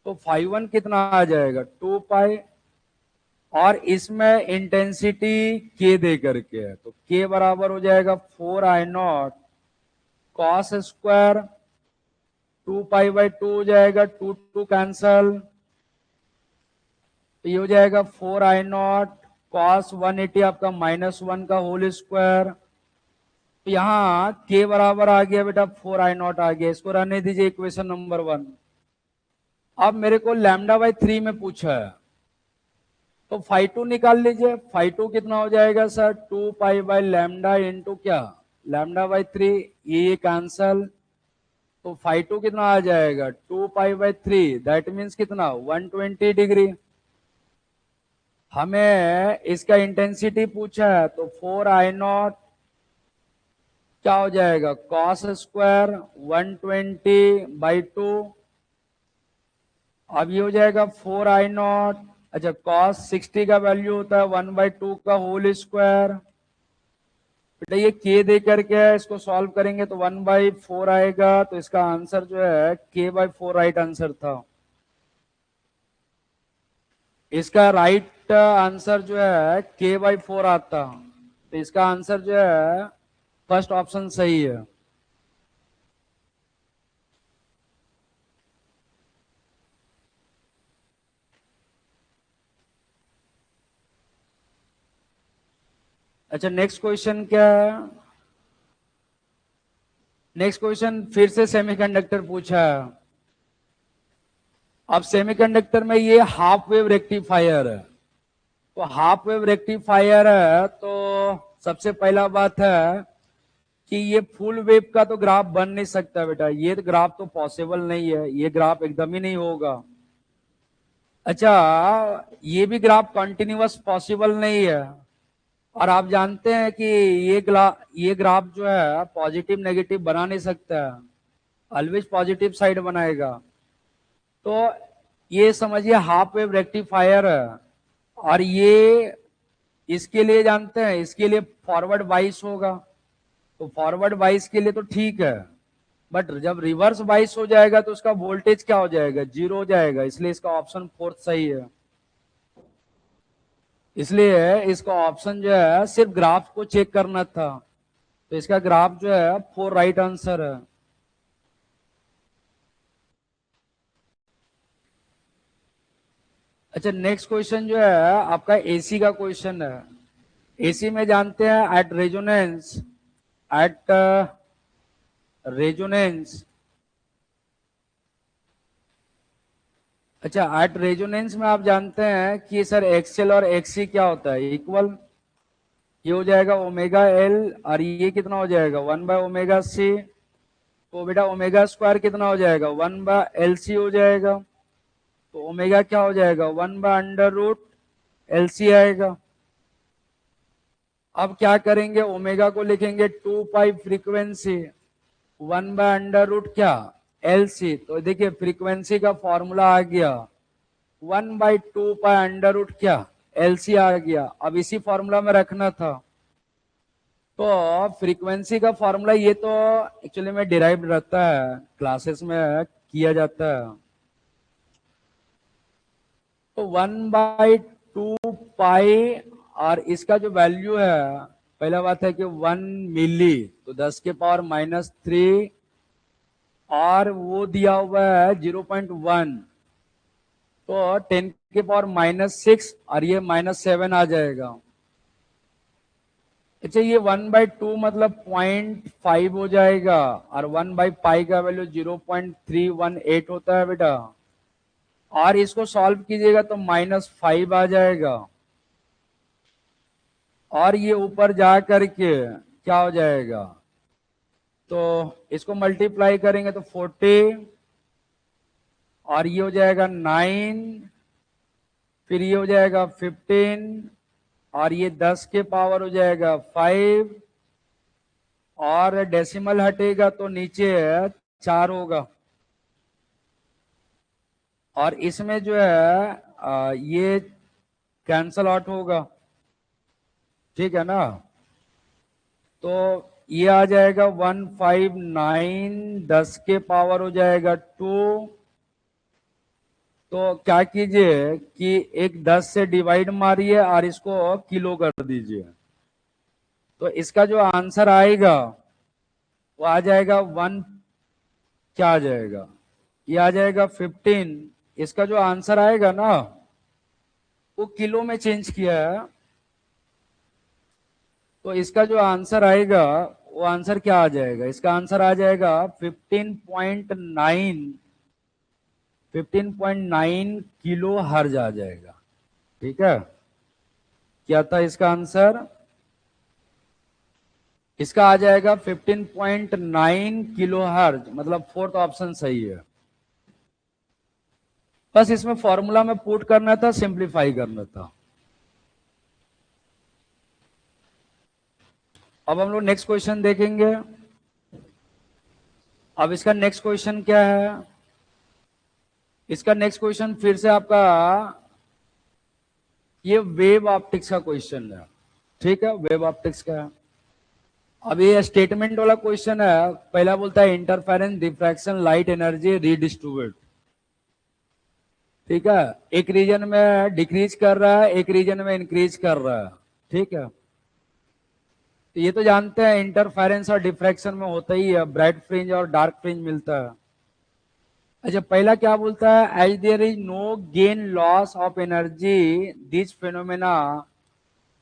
तो φ1 कितना आ जाएगा 2π, और इसमें इंटेंसिटी k दे करके है, तो k बराबर हो जाएगा 4I0 cos², 2π/2 हो जाएगा, 2 कैंसल, तो ये हो जाएगा 4I0 cos 180 आपका -1 का होल स्क्वायर। तो यहाँ k बराबर आ गया बेटा 4I0 आ गया, इसको रहने दीजिए इक्वेशन नंबर 1। अब मेरे को λ/3 में पूछा है, तो φ2 निकाल लीजिए। φ2 कितना हो जाएगा सर 2π/λ इंटू क्या λ/3, ये कैंसल, तो φ2 कितना आ जाएगा 2π/3, दैट मीन्स कितना 120 डिग्री। हमें इसका इंटेंसिटी पूछा है, तो 4I0 क्या हो जाएगा cos² 120/2, अब ये हो जाएगा 4I0, अच्छा cos 60 का वैल्यू होता है 1/2 का होल स्क्वायर। बेटा ये k दे करके है, इसको सॉल्व करेंगे तो 1/4 आएगा, तो इसका आंसर जो है k/4 राइट आंसर था। इसका राइट आंसर जो है k/4 आता, तो इसका आंसर जो है फर्स्ट ऑप्शन सही है। अच्छा, नेक्स्ट क्वेश्चन क्या है, नेक्स्ट क्वेश्चन फिर से सेमीकंडक्टर पूछा है। अब सेमीकंडक्टर में ये हाफ वेव रेक्टिफायर है, तो हाफ वेव रेक्टिफायर है, तो सबसे पहला बात है कि ये फुल वेव का तो ग्राफ बन नहीं सकता बेटा, ये तो ग्राफ तो पॉसिबल नहीं है, ये ग्राफ एकदम ही नहीं होगा। अच्छा, ये भी ग्राफ कंटिन्यूअस पॉसिबल नहीं है, और आप जानते हैं कि ये ग्राफ जो है पॉजिटिव नेगेटिव बना नहीं सकता है। ऑलवेज पॉजिटिव साइड बनाएगा। तो ये समझिए हाफ वेव रेक्टिफायर है, और ये इसके लिए जानते हैं, इसके लिए फॉरवर्ड बाइस होगा, तो फॉरवर्ड बाइस के लिए तो ठीक है, बट जब रिवर्स बाइस हो जाएगा तो उसका वोल्टेज क्या हो जाएगा, जीरो हो जाएगा। इसलिए इसका ऑप्शन फोर्थ सही है। इसलिए इसका ऑप्शन जो है सिर्फ ग्राफ को चेक करना था, तो इसका ग्राफ जो है फोर राइट आंसर है। अच्छा, नेक्स्ट क्वेश्चन जो है आपका एसी का क्वेश्चन है। एसी में जानते हैं एट रेजोनेंस, एट रेजोनेंस, अच्छा एट रेजोनेंस में आप जानते हैं कि सर एक्सएल और एक्सी क्या होता है, इक्वल। ये हो जाएगा ओमेगा एल, और ये कितना हो जाएगा, वन बाय ओमेगा सी। तो बेटा ओमेगा स्क्वायर कितना हो जाएगा, वन बाय एल सी हो जाएगा। तो ओमेगा क्या हो जाएगा, one by under root L C आएगा। अब क्या करेंगे, ओमेगा को लिखेंगे two pi frequency, one by under root क्या, एल सी। तो देखिए फ्रीक्वेंसी का फॉर्मूला आ गया, one by two pi under root क्या, एल सी आ गया। अब इसी फॉर्मूला में रखना था। तो फ्रीक्वेंसी का फॉर्मूला ये तो एक्चुअली में डिराइव रहता है, क्लासेस में किया जाता है। तो वन बाई टू पाई, और इसका जो वैल्यू है, पहला बात है कि 1 मिली, तो 10 के पावर -3, और वो दिया हुआ है 0.1, तो 10 के पावर -6, और ये -7 आ जाएगा। अच्छा, ये 1/2 मतलब 0.5 हो जाएगा, और 1/पाई का वैल्यू 0.318 होता है बेटा। और इसको सॉल्व कीजिएगा तो -5 आ जाएगा, और ये ऊपर जा करके क्या हो जाएगा, तो इसको मल्टीप्लाई करेंगे तो 40, और ये हो जाएगा 9, फिर ये हो जाएगा 15, और ये 10 के पावर हो जाएगा 5, और डेसिमल हटेगा तो नीचे 4 होगा। और इसमें जो है ये कैंसल आउट होगा, ठीक है ना। तो ये आ जाएगा 159, 10 के पावर हो जाएगा 2। तो क्या कीजिए कि एक 10 से डिवाइड मारिए और इसको किलो कर दीजिए, तो इसका जो आंसर आएगा वो आ जाएगा क्या आ जाएगा, ये आ जाएगा 15। इसका जो आंसर आएगा ना वो किलो में चेंज किया है, तो इसका जो आंसर आएगा वो आंसर क्या आ जाएगा, इसका आंसर आ जाएगा 15.9 किलो हर्ज आ जाएगा। ठीक है, क्या था इसका आंसर, इसका आ जाएगा 15.9 किलो हर्ज, मतलब फोर्थ ऑप्शन सही है। बस इसमें फॉर्मूला में पुट करना था, सिंप्लीफाई करना था। अब हम लोग नेक्स्ट क्वेश्चन देखेंगे। अब इसका नेक्स्ट क्वेश्चन क्या है, इसका नेक्स्ट क्वेश्चन फिर से आपका ये वेव ऑप्टिक्स का क्वेश्चन है। ठीक है, वेव ऑप्टिक्स का है। अब ये स्टेटमेंट वाला क्वेश्चन है। पहला बोलता है interference, diffraction, light energy redistribute. ठीक है, एक रीजन में डिक्रीज कर रहा है, एक रीजन में इंक्रीज कर रहा है। ठीक है, तो ये तो जानते हैं इंटरफेरेंस और डिफ्रैक्शन में होता ही है, ब्राइट फ्रिंज और डार्क फ्रिंज मिलता है। अच्छा, पहला क्या बोलता है, as there is no gain loss of energy this phenomena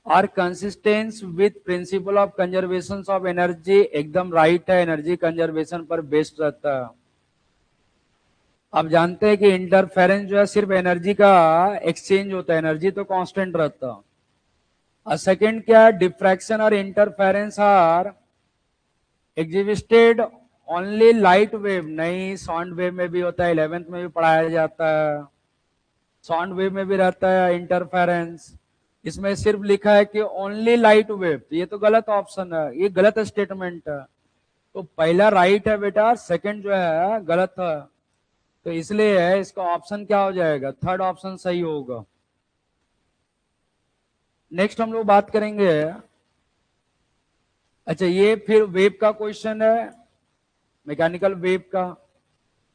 are consistence with principle of conservation of energy. एकदम राइट है, एनर्जी कंजर्वेशन पर बेस्ड रहता है। आप जानते हैं कि इंटरफेरेंस जो है सिर्फ एनर्जी का एक्सचेंज होता है, एनर्जी तो कांस्टेंट रहता है। और सेकंड क्या है, डिफ्रैक्शन और interference are existed only light wave, नहीं साउंड वेव में भी होता है, 11th में भी पढ़ाया जाता है। साउंड वेव में भी रहता है इंटरफेरेंस, इसमें सिर्फ लिखा है कि ओनली लाइट वेव, तो ये तो गलत ऑप्शन है, ये गलत स्टेटमेंट है। तो पहला राइट है बेटा, सेकंड जो है गलत है, तो इसलिए इसका ऑप्शन क्या हो जाएगा, थर्ड ऑप्शन सही होगा। नेक्स्ट हम लोग बात करेंगे, अच्छा ये फिर वेव का क्वेश्चन है, मैकेनिकल वेव का।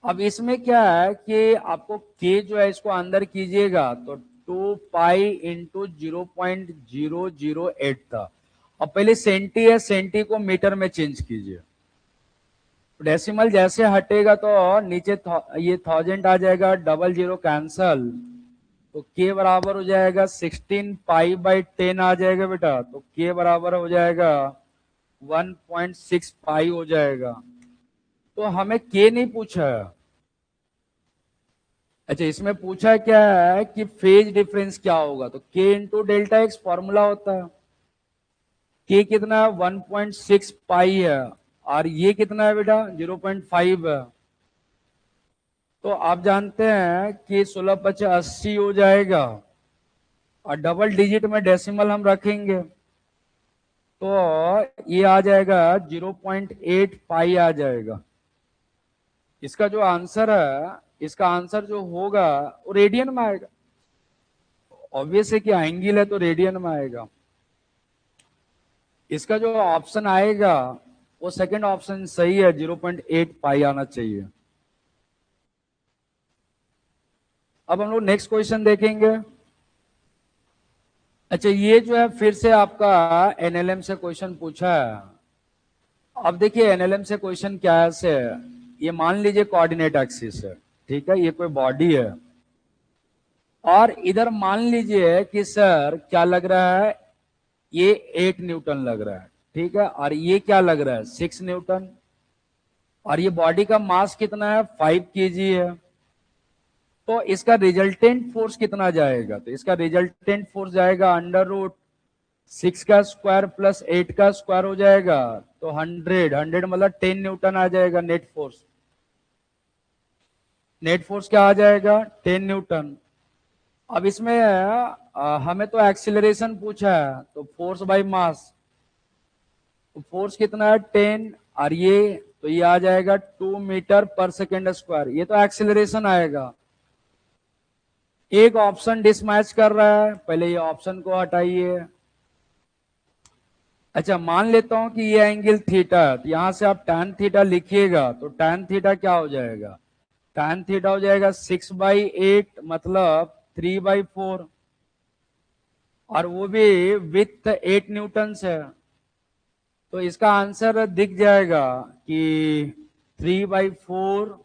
अब इसमें क्या है कि आपको के जो है इसको अंदर कीजिएगा तो 2 पाई इंटू 0.008 था। अब पहले सेंटी है, सेंटी को मीटर में चेंज कीजिए। डेसिमल जैसे हटेगा तो नीचे ये 1000 आ जाएगा, डबल जीरो कैंसल, तो के बराबर हो जाएगा 16 पाई/10 आ जाएगा बेटा, तो के बराबर हो जाएगा 1.6 पाई हो जाएगा। तो हमें के नहीं पूछा है। अच्छा इसमें पूछा क्या है कि फेज डिफरेंस क्या होगा, तो के इंटू डेल्टा एक्स फॉर्मूला होता है। के कितना है, 1.6 पाई है, और ये कितना है बेटा, 0.5 है। तो आप जानते हैं कि 16×5 = 80 हो जाएगा, और डबल डिजिट में डेसिमल हम रखेंगे तो ये आ जाएगा 0.8 पाई आ जाएगा। इसका जो आंसर है, इसका आंसर जो होगा वो रेडियन में आएगा। ऑब्वियस है कि एंगल है तो रेडियन में आएगा। इसका जो ऑप्शन आएगा वो सेकंड ऑप्शन सही है, 0.8 पाई आना चाहिए। अब हम लोग नेक्स्ट क्वेश्चन देखेंगे। अच्छा ये जो है फिर से आपका एनएलएम से क्वेश्चन पूछा है। अब देखिए एनएलएम से क्वेश्चन क्या है, ये मान लीजिए कोऑर्डिनेट एक्सिस है, ठीक है, ये कोई बॉडी है, और इधर मान लीजिए कि सर क्या लग रहा है, ये 8 न्यूटन लग रहा है, ठीक है, और ये क्या लग रहा है, 6 न्यूटन, और ये बॉडी का मास कितना है, 5 kg है। तो इसका रिजल्टेंट फोर्स कितना जाएगा, तो इसका रिजल्टेंट फोर्स जाएगा √6 का स्क्वायर प्लस 8 का स्क्वायर हो जाएगा, तो 100 मतलब 10 न्यूटन आ जाएगा नेट फोर्स। नेट फोर्स क्या आ जाएगा, 10 न्यूटन। अब इसमें हमें तो एक्सीलरेशन पूछा है, तो फोर्स बाय मास, तो फोर्स कितना है 10, और ये तो ये आ जाएगा 2 मीटर/सेकेंड स्क्वायर, ये तो एक्सीलरेशन आएगा। एक ऑप्शन डिसमैच कर रहा है, पहले ये ऑप्शन को हटाइए। अच्छा मान लेता हूं कि ये एंगल थीटा है, तो यहां से आप tan थीटा लिखिएगा, तो tan थीटा क्या हो जाएगा, tan थीटा हो जाएगा 6/8 मतलब 3/4, और वो भी विथ 8 न्यूटन है। तो इसका आंसर दिख जाएगा कि 3/4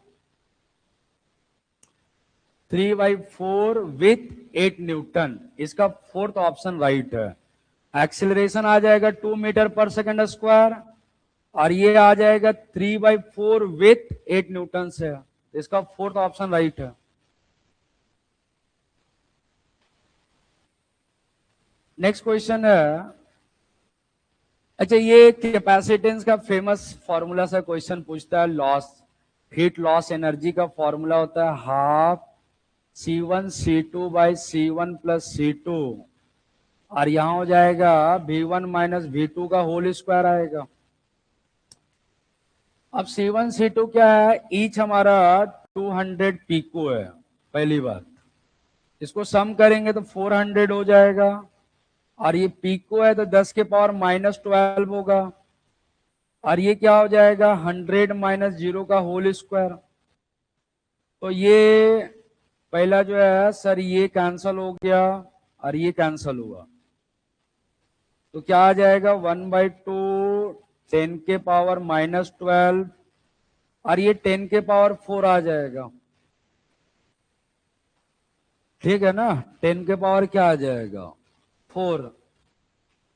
विथ 8 न्यूटन, इसका फोर्थ ऑप्शन राइट है। एक्सिलरेशन आ जाएगा 2 मीटर/सेकेंड स्क्वायर, और ये आ जाएगा 3/4 विथ 8 न्यूटन है, इसका फोर्थ ऑप्शन राइट है। नेक्स्ट क्वेश्चन है, अच्छा ये कैपेसिटेंस का फेमस फॉर्मूला से क्वेश्चन पूछता है, लॉस, हीट लॉस एनर्जी का फॉर्मूला होता है हाफ C1 C2/C1 + C2, और यहां हो जाएगा V1 - V2 का होल स्क्वायर आएगा। अब C1 C2 क्या है, ईच हमारा 200 पिको है, पहली बात, इसको सम करेंगे तो 400 हो जाएगा, और ये पिको है तो 10⁻⁻12 होगा, और ये क्या हो जाएगा 100 - 0 का होल स्क्वायर। तो ये पहला जो है सर ये कैंसल हो गया, और ये कैंसल हुआ, तो क्या आ जाएगा 1/2 10⁻⁻12, और ये 10⁻4 आ जाएगा, ठीक है ना, 10 के पावर क्या आ जाएगा 4।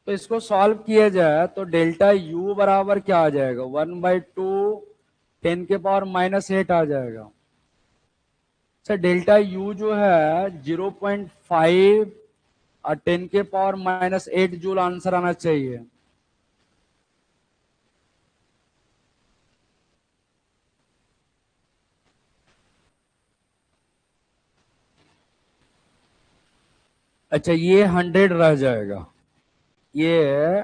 तो इसको सॉल्व किया जाए तो डेल्टा U बराबर क्या आ जाएगा, 1/2 10⁻⁻8 आ जाएगा। सर डेल्टा U जो है 0.5 और 10⁻⁻8 जूल आंसर आना चाहिए। अच्छा ये 100 रह जाएगा, ये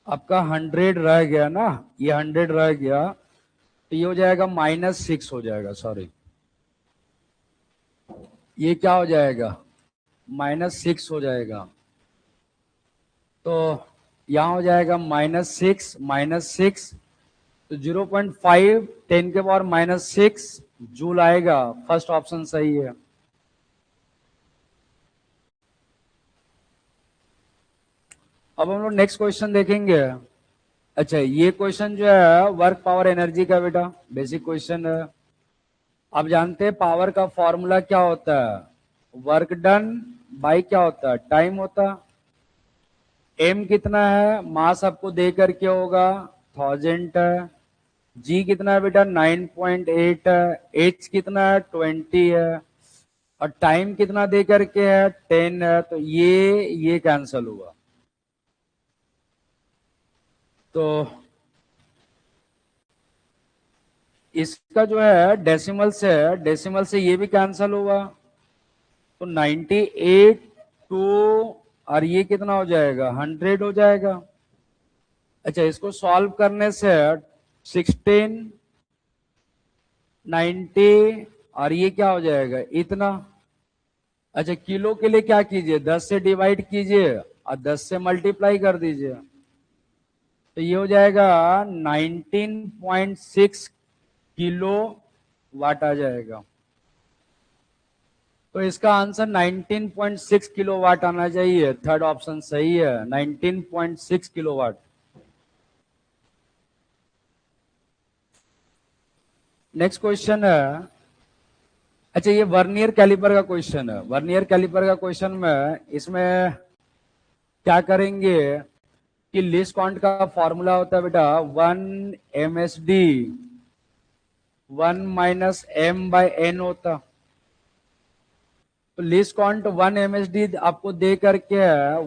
आपका 100 रह गया ना, ये 100 रह गया, तो ये हो जाएगा -6 हो जाएगा, सॉरी, ये क्या हो जाएगा, -6 हो जाएगा। तो यहां हो जाएगा -6, तो 0.5 10 के पावर -6 जूल आएगा। फर्स्ट ऑप्शन सही है। अब हम लोग नेक्स्ट क्वेश्चन देखेंगे। अच्छा, ये क्वेश्चन जो है वर्क पावर एनर्जी का बेटा बेसिक क्वेश्चन है। आप जानते हैं पावर का फॉर्मूला क्या होता है, वर्क डन बाई क्या होता है, टाइम होता है। एम कितना है, मास आपको दे करके होगा 1000 है। जी कितना है बेटा 9.8 है। एच कितना है 20 है। और टाइम कितना दे करके है 10 है। तो ये कैंसल हुआ। तो इसका जो है डेसिमल से ये भी कैंसल हुआ। तो 98 टू, और ये कितना हो जाएगा 100 हो जाएगा। अच्छा, इसको सॉल्व करने से 16 90, और ये क्या हो जाएगा इतना। अच्छा, किलो के लिए क्या कीजिए, 10 से डिवाइड कीजिए और 10 से मल्टीप्लाई कर दीजिए। तो ये हो जाएगा 19.6 किलो वाट आ जाएगा। तो इसका आंसर 19.6 किलो वाट आना चाहिए। थर्ड ऑप्शन सही है, 19.6 किलो वाट। नेक्स्ट क्वेश्चन है। अच्छा, ये वर्नियर कैलिपर का क्वेश्चन है। वर्नियर कैलिपर का क्वेश्चन में इसमें क्या करेंगे कि लीस्ट काउंट का फॉर्मूला होता है बेटा 1 MSD 1 - M/N होता। तो लीस्ट काउंट 1 MSD आपको दे करके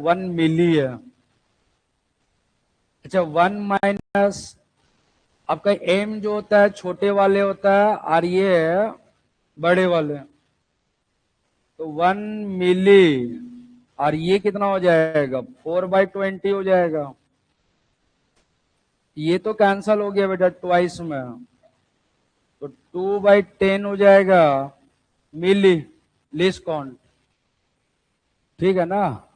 1 मिली है। अच्छा, 1 माइनस आपका एम जो होता है छोटे वाले होता है और ये बड़े वाले। तो 1 मिली, और ये कितना हो जाएगा 4/20 हो जाएगा। ये तो कैंसल हो गया बेटा ट्वाइस में। तो 2/10 हो जाएगा मिली लीस्ट काउंट। ठीक है ना।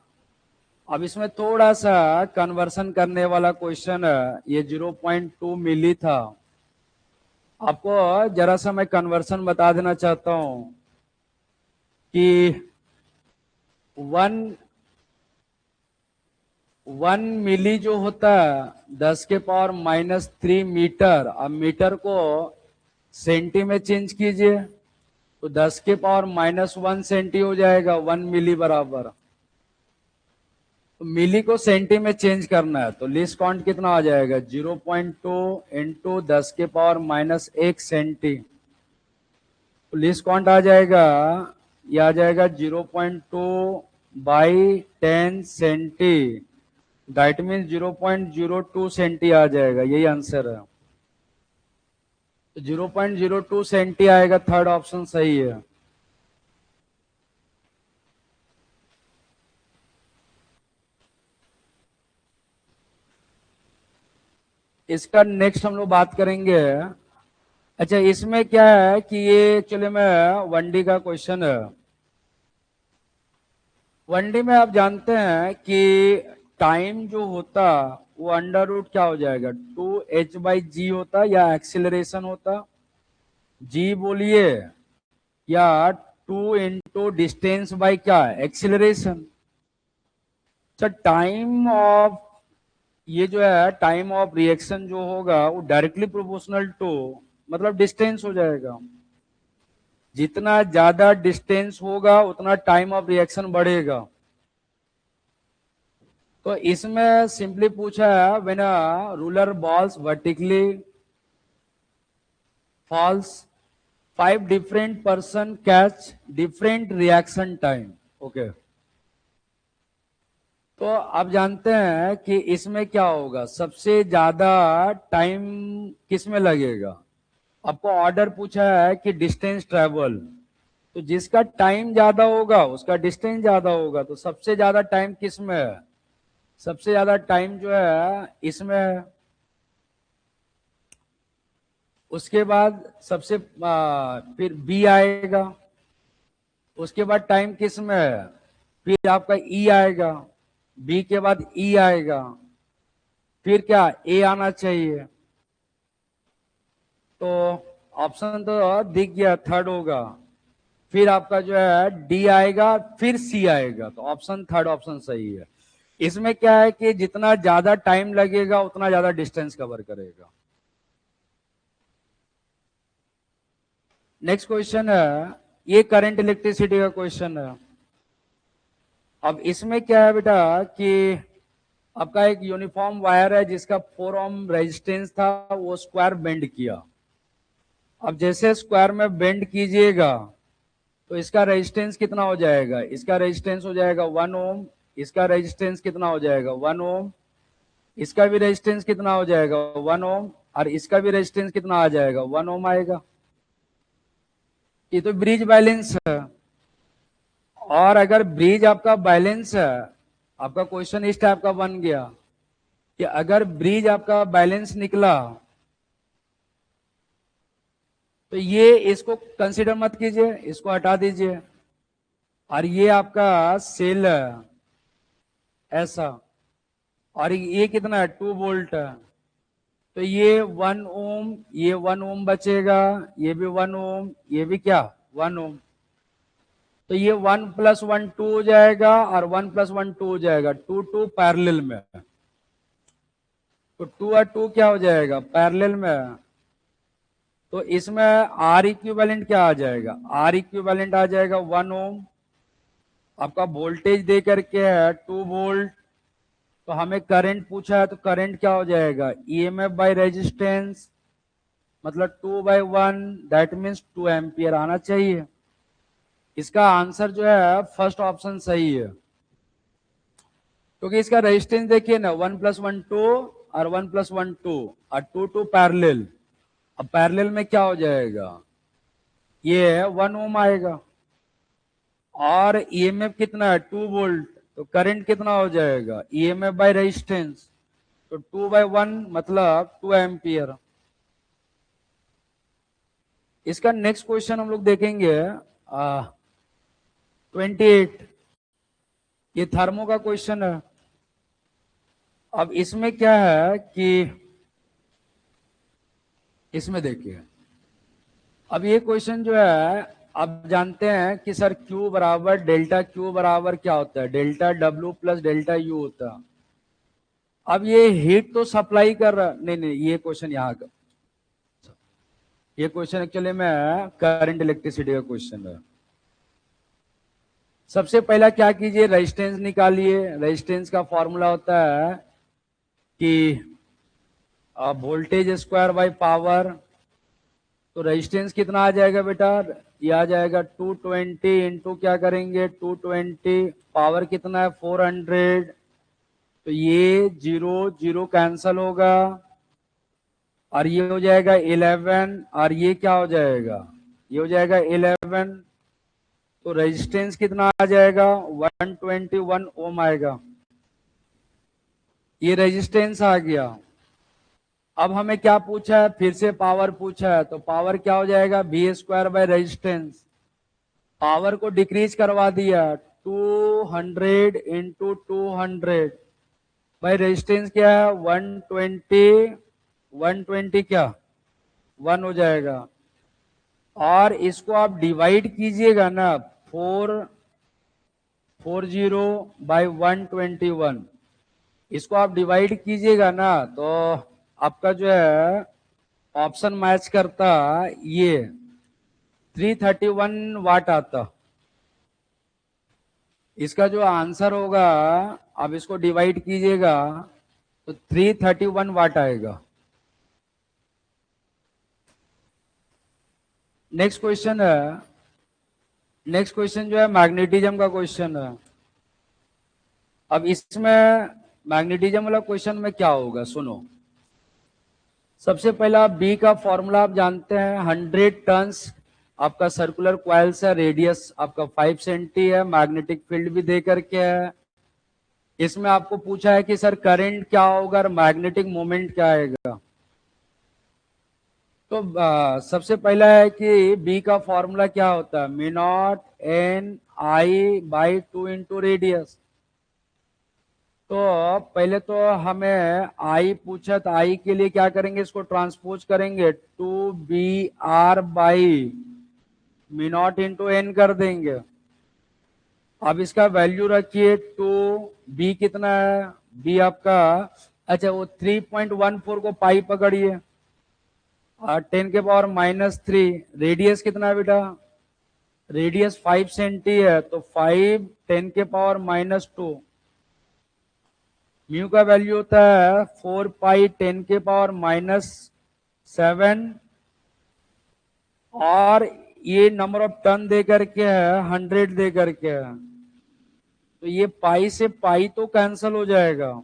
अब इसमें थोड़ा सा कन्वर्सन करने वाला क्वेश्चन है। ये 0.2 मिली था। आपको जरा सा मैं कन्वर्सन बता देना चाहता हूं कि 1 मिली जो होता है 10 के पावर -3 मीटर। अब मीटर को सेंटी में चेंज कीजिए तो 10 के पावर -1 सेंटी हो जाएगा 1 मिली बराबर। तो मिली को सेंटी में चेंज करना है तो लीस्ट काउंट कितना आ जाएगा 0.2 इंटू 10 के पावर -1 सेंटी। तो लीस्ट काउंट आ जाएगा, ये आ जाएगा 0.2/10 सेंटी। दैट मीन्स 0.02 सेंटी आ जाएगा। यही आंसर है। तो 0.02 सेंटी आएगा। थर्ड ऑप्शन सही है। इसका नेक्स्ट हम लोग बात करेंगे। अच्छा, इसमें क्या है कि ये चले में 1D का क्वेश्चन है। 1D में आप जानते हैं कि टाइम जो होता वो अंडर रूट क्या हो जाएगा 2h/g होता या एक्सिलरेशन होता। जी बोलिए, या 2 इंटू डिस्टेंस बाई क्या एक्सिलरेशन। अच्छा, टाइम ऑफ ये जो है टाइम ऑफ रिएक्शन जो होगा वो डायरेक्टली प्रोपोर्शनल टू मतलब डिस्टेंस हो जाएगा। जितना ज्यादा डिस्टेंस होगा उतना टाइम ऑफ रिएक्शन बढ़ेगा। तो इसमें सिंपली पूछा है when a ruler balls vertically falls 5 different person catch different reaction time. Okay, तो आप जानते हैं कि इसमें क्या होगा, सबसे ज्यादा टाइम किस में लगेगा। आपको ऑर्डर पूछा है कि डिस्टेंस ट्रेवल, तो जिसका टाइम ज्यादा होगा उसका डिस्टेंस ज्यादा होगा। तो सबसे ज्यादा टाइम किस में है सबसे ज्यादा टाइम जो है इसमें है। उसके बाद फिर बी आएगा। उसके बाद टाइम किस में है, फिर आपका ई आएगा, बी के बाद ई आएगा, फिर क्या ए आना चाहिए। तो ऑप्शन तो दिख गया, थर्ड होगा। फिर आपका जो है डी आएगा, फिर सी आएगा, तो ऑप्शन थर्ड ऑप्शन सही है। इसमें क्या है कि जितना ज्यादा टाइम लगेगा उतना ज्यादा डिस्टेंस कवर करेगा। नेक्स्ट क्वेश्चन है, ये करंट इलेक्ट्रिसिटी का क्वेश्चन है। अब इसमें क्या है बेटा कि आपका एक यूनिफॉर्म वायर है जिसका 4 ओम रेजिस्टेंस था, वो स्क्वायर बेंड किया। अब जैसे स्क्वायर में बेंड कीजिएगा तो इसका रेजिस्टेंस कितना हो जाएगा, इसका रेजिस्टेंस हो जाएगा 1 ओम, इसका रेजिस्टेंस कितना हो जाएगा 1 ओम, इसका भी रेजिस्टेंस कितना हो जाएगा 1 ओम, और इसका भी रेजिस्टेंस कितना आ जाएगा 1 ओम आएगा। ये तो ब्रिज बैलेंस है। और अगर ब्रिज आपका बैलेंस है, आपका क्वेश्चन इस टाइप का बन गया कि अगर ब्रिज आपका बैलेंस निकला तो ये इसको कंसीडर मत कीजिए, इसको हटा दीजिए। और ये आपका सेल है ऐसा, और ये कितना है 2 वोल्ट है, तो ये 1 ओम, ये 1 ओम बचेगा, ये भी 1 ओम, ये भी क्या 1 ओम। तो ये 1 + 1 2 हो जाएगा, और 1 + 1 2 हो जाएगा, 2 2 पैरेलल में। तो 2 और 2 क्या हो जाएगा पैरेलल में। तो इसमें आर इक्विवेलेंट क्या आ जाएगा, आर इक्विवेलेंट आ जाएगा 1 ओम। आपका वोल्टेज दे करके है 2 वोल्ट, तो हमें करंट पूछा है, तो करंट क्या हो जाएगा ईएमएफ बाय रेजिस्टेंस, मतलब 2/1, दैट मीन्स 2 एम्पियर आना चाहिए। इसका आंसर जो है फर्स्ट ऑप्शन सही है, क्योंकि इसका रेजिस्टेंस देखिए ना 1 + 1 2 और 1 + 1 2 और 2 2 पैरेलल। अब पैरेलल में क्या हो जाएगा, ये 1 ओम आएगा, और ईएमएफ कितना है 2 वोल्ट, तो करंट कितना हो जाएगा ईएमएफ बाय रेजिस्टेंस, तो 2/1 मतलब 2 एम्पियर। इसका नेक्स्ट क्वेश्चन हम लोग देखेंगे 28, ये थर्मो का क्वेश्चन है। अब इसमें क्या है कि इसमें देखिए, अब ये क्वेश्चन जो है आप जानते हैं कि सर Q बराबर डेल्टा Q बराबर क्या होता है, डेल्टा W + डेल्टा U होता है। अब ये हीट तो सप्लाई कर रहा, नहीं ये क्वेश्चन यहाँ का, ये क्वेश्चन एक्चुअली में करंट इलेक्ट्रिसिटी का क्वेश्चन है। सबसे पहला क्या कीजिए, रेजिस्टेंस निकालिए। रेजिस्टेंस का फॉर्मूला होता है कि वोल्टेज स्क्वायर बाय पावर। तो रेजिस्टेंस कितना आ जाएगा बेटा, ये आ जाएगा 220 इंटू क्या करेंगे 220, पावर कितना है 400, तो ये 0 0 कैंसल होगा, और ये हो जाएगा 11, और ये क्या हो जाएगा, ये हो जाएगा 11। तो रेजिस्टेंस कितना आ जाएगा 121 ओम आएगा। ये रेजिस्टेंस आ गया। अब हमें क्या पूछा है, फिर से पावर पूछा है, तो पावर क्या हो जाएगा V² बाय रेजिस्टेंस। पावर को डिक्रीज करवा दिया, 200 इंटू 200 बाय रेजिस्टेंस क्या है 120, 120 क्या 1 हो जाएगा। और इसको आप डिवाइड कीजिएगा ना 440/121, इसको आप डिवाइड कीजिएगा ना तो आपका जो है ऑप्शन मैच करता, ये 331 वाट आता। इसका जो आंसर होगा, आप इसको डिवाइड कीजिएगा तो 331 वाट आएगा। नेक्स्ट क्वेश्चन है, नेक्स्ट क्वेश्चन जो है मैग्नेटिज्म का क्वेश्चन है। अब इसमें मैग्नेटिज्म वाला क्वेश्चन में क्या होगा सुनो। सबसे पहला बी का फॉर्मूला आप जानते हैं, 100 टन्स आपका सर्कुलर क्वाइल्स है, रेडियस आपका 5 सेंटी है, मैग्नेटिक फील्ड भी दे करके है। इसमें आपको पूछा है कि सर करंट क्या होगा और मैग्नेटिक मोमेंट क्या आएगा। तो सबसे पहला है कि बी का फॉर्मूला क्या होता है, mu not an I by 2 into radius. तो पहले तो हमें आई पूछा, तो आई के लिए क्या करेंगे, इसको ट्रांसपोज करेंगे, 2 BR by mu naught into N कर देंगे। अब इसका वैल्यू रखिए 2, बी कितना है, बी आपका, अच्छा वो 3.14 को पाई पकड़िए और 10 के पावर -3, रेडियस कितना है बेटा, रेडियस 5 सेंटी है, तो 5 10 के पावर -2, म्यू का वैल्यू होता है 4 पाई 10 के पावर -7, और ये नंबर ऑफ टर्न दे करके है 100 दे करके है, तो ये पाई से पाई तो कैंसिल हो जाएगा,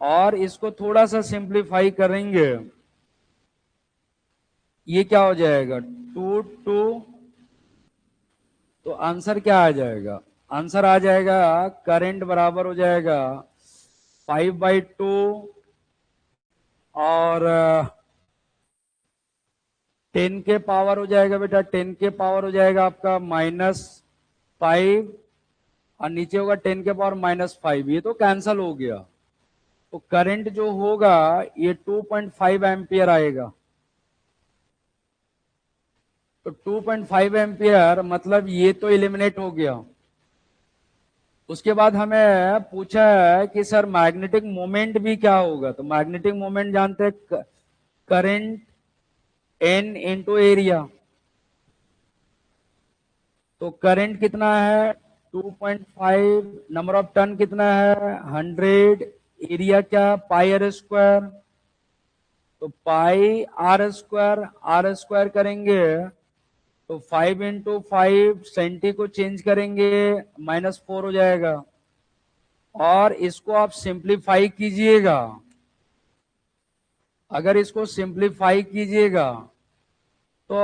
और इसको थोड़ा सा सिंप्लीफाई करेंगे, ये क्या हो जाएगा 2 2, तो आंसर क्या आ जाएगा, आंसर आ जाएगा करंट बराबर हो जाएगा 5/2 और 10 के पावर हो जाएगा बेटा, 10 के पावर हो जाएगा आपका -5, और नीचे होगा 10 के पावर -5, ये तो कैंसल हो गया। तो करंट जो होगा ये 2.5 एम्पियर आएगा। तो 2.5 एम्पियर मतलब ये तो एलिमिनेट हो गया। उसके बाद हमें पूछा है कि सर मैग्नेटिक मोमेंट भी क्या होगा, तो मैग्नेटिक मोमेंट जानते हैं करंट एन इंटू एरिया। तो करंट कितना है 2.5, नंबर ऑफ टर्न कितना है 100, एरिया क्या पाई आर स्क्वायर, तो पाई आर स्क्वायर करेंगे तो 5 इंटू 5 सेंटी को चेंज करेंगे -4 हो जाएगा, और इसको आप सिंप्लीफाई कीजिएगा, अगर इसको सिंप्लीफाई कीजिएगा तो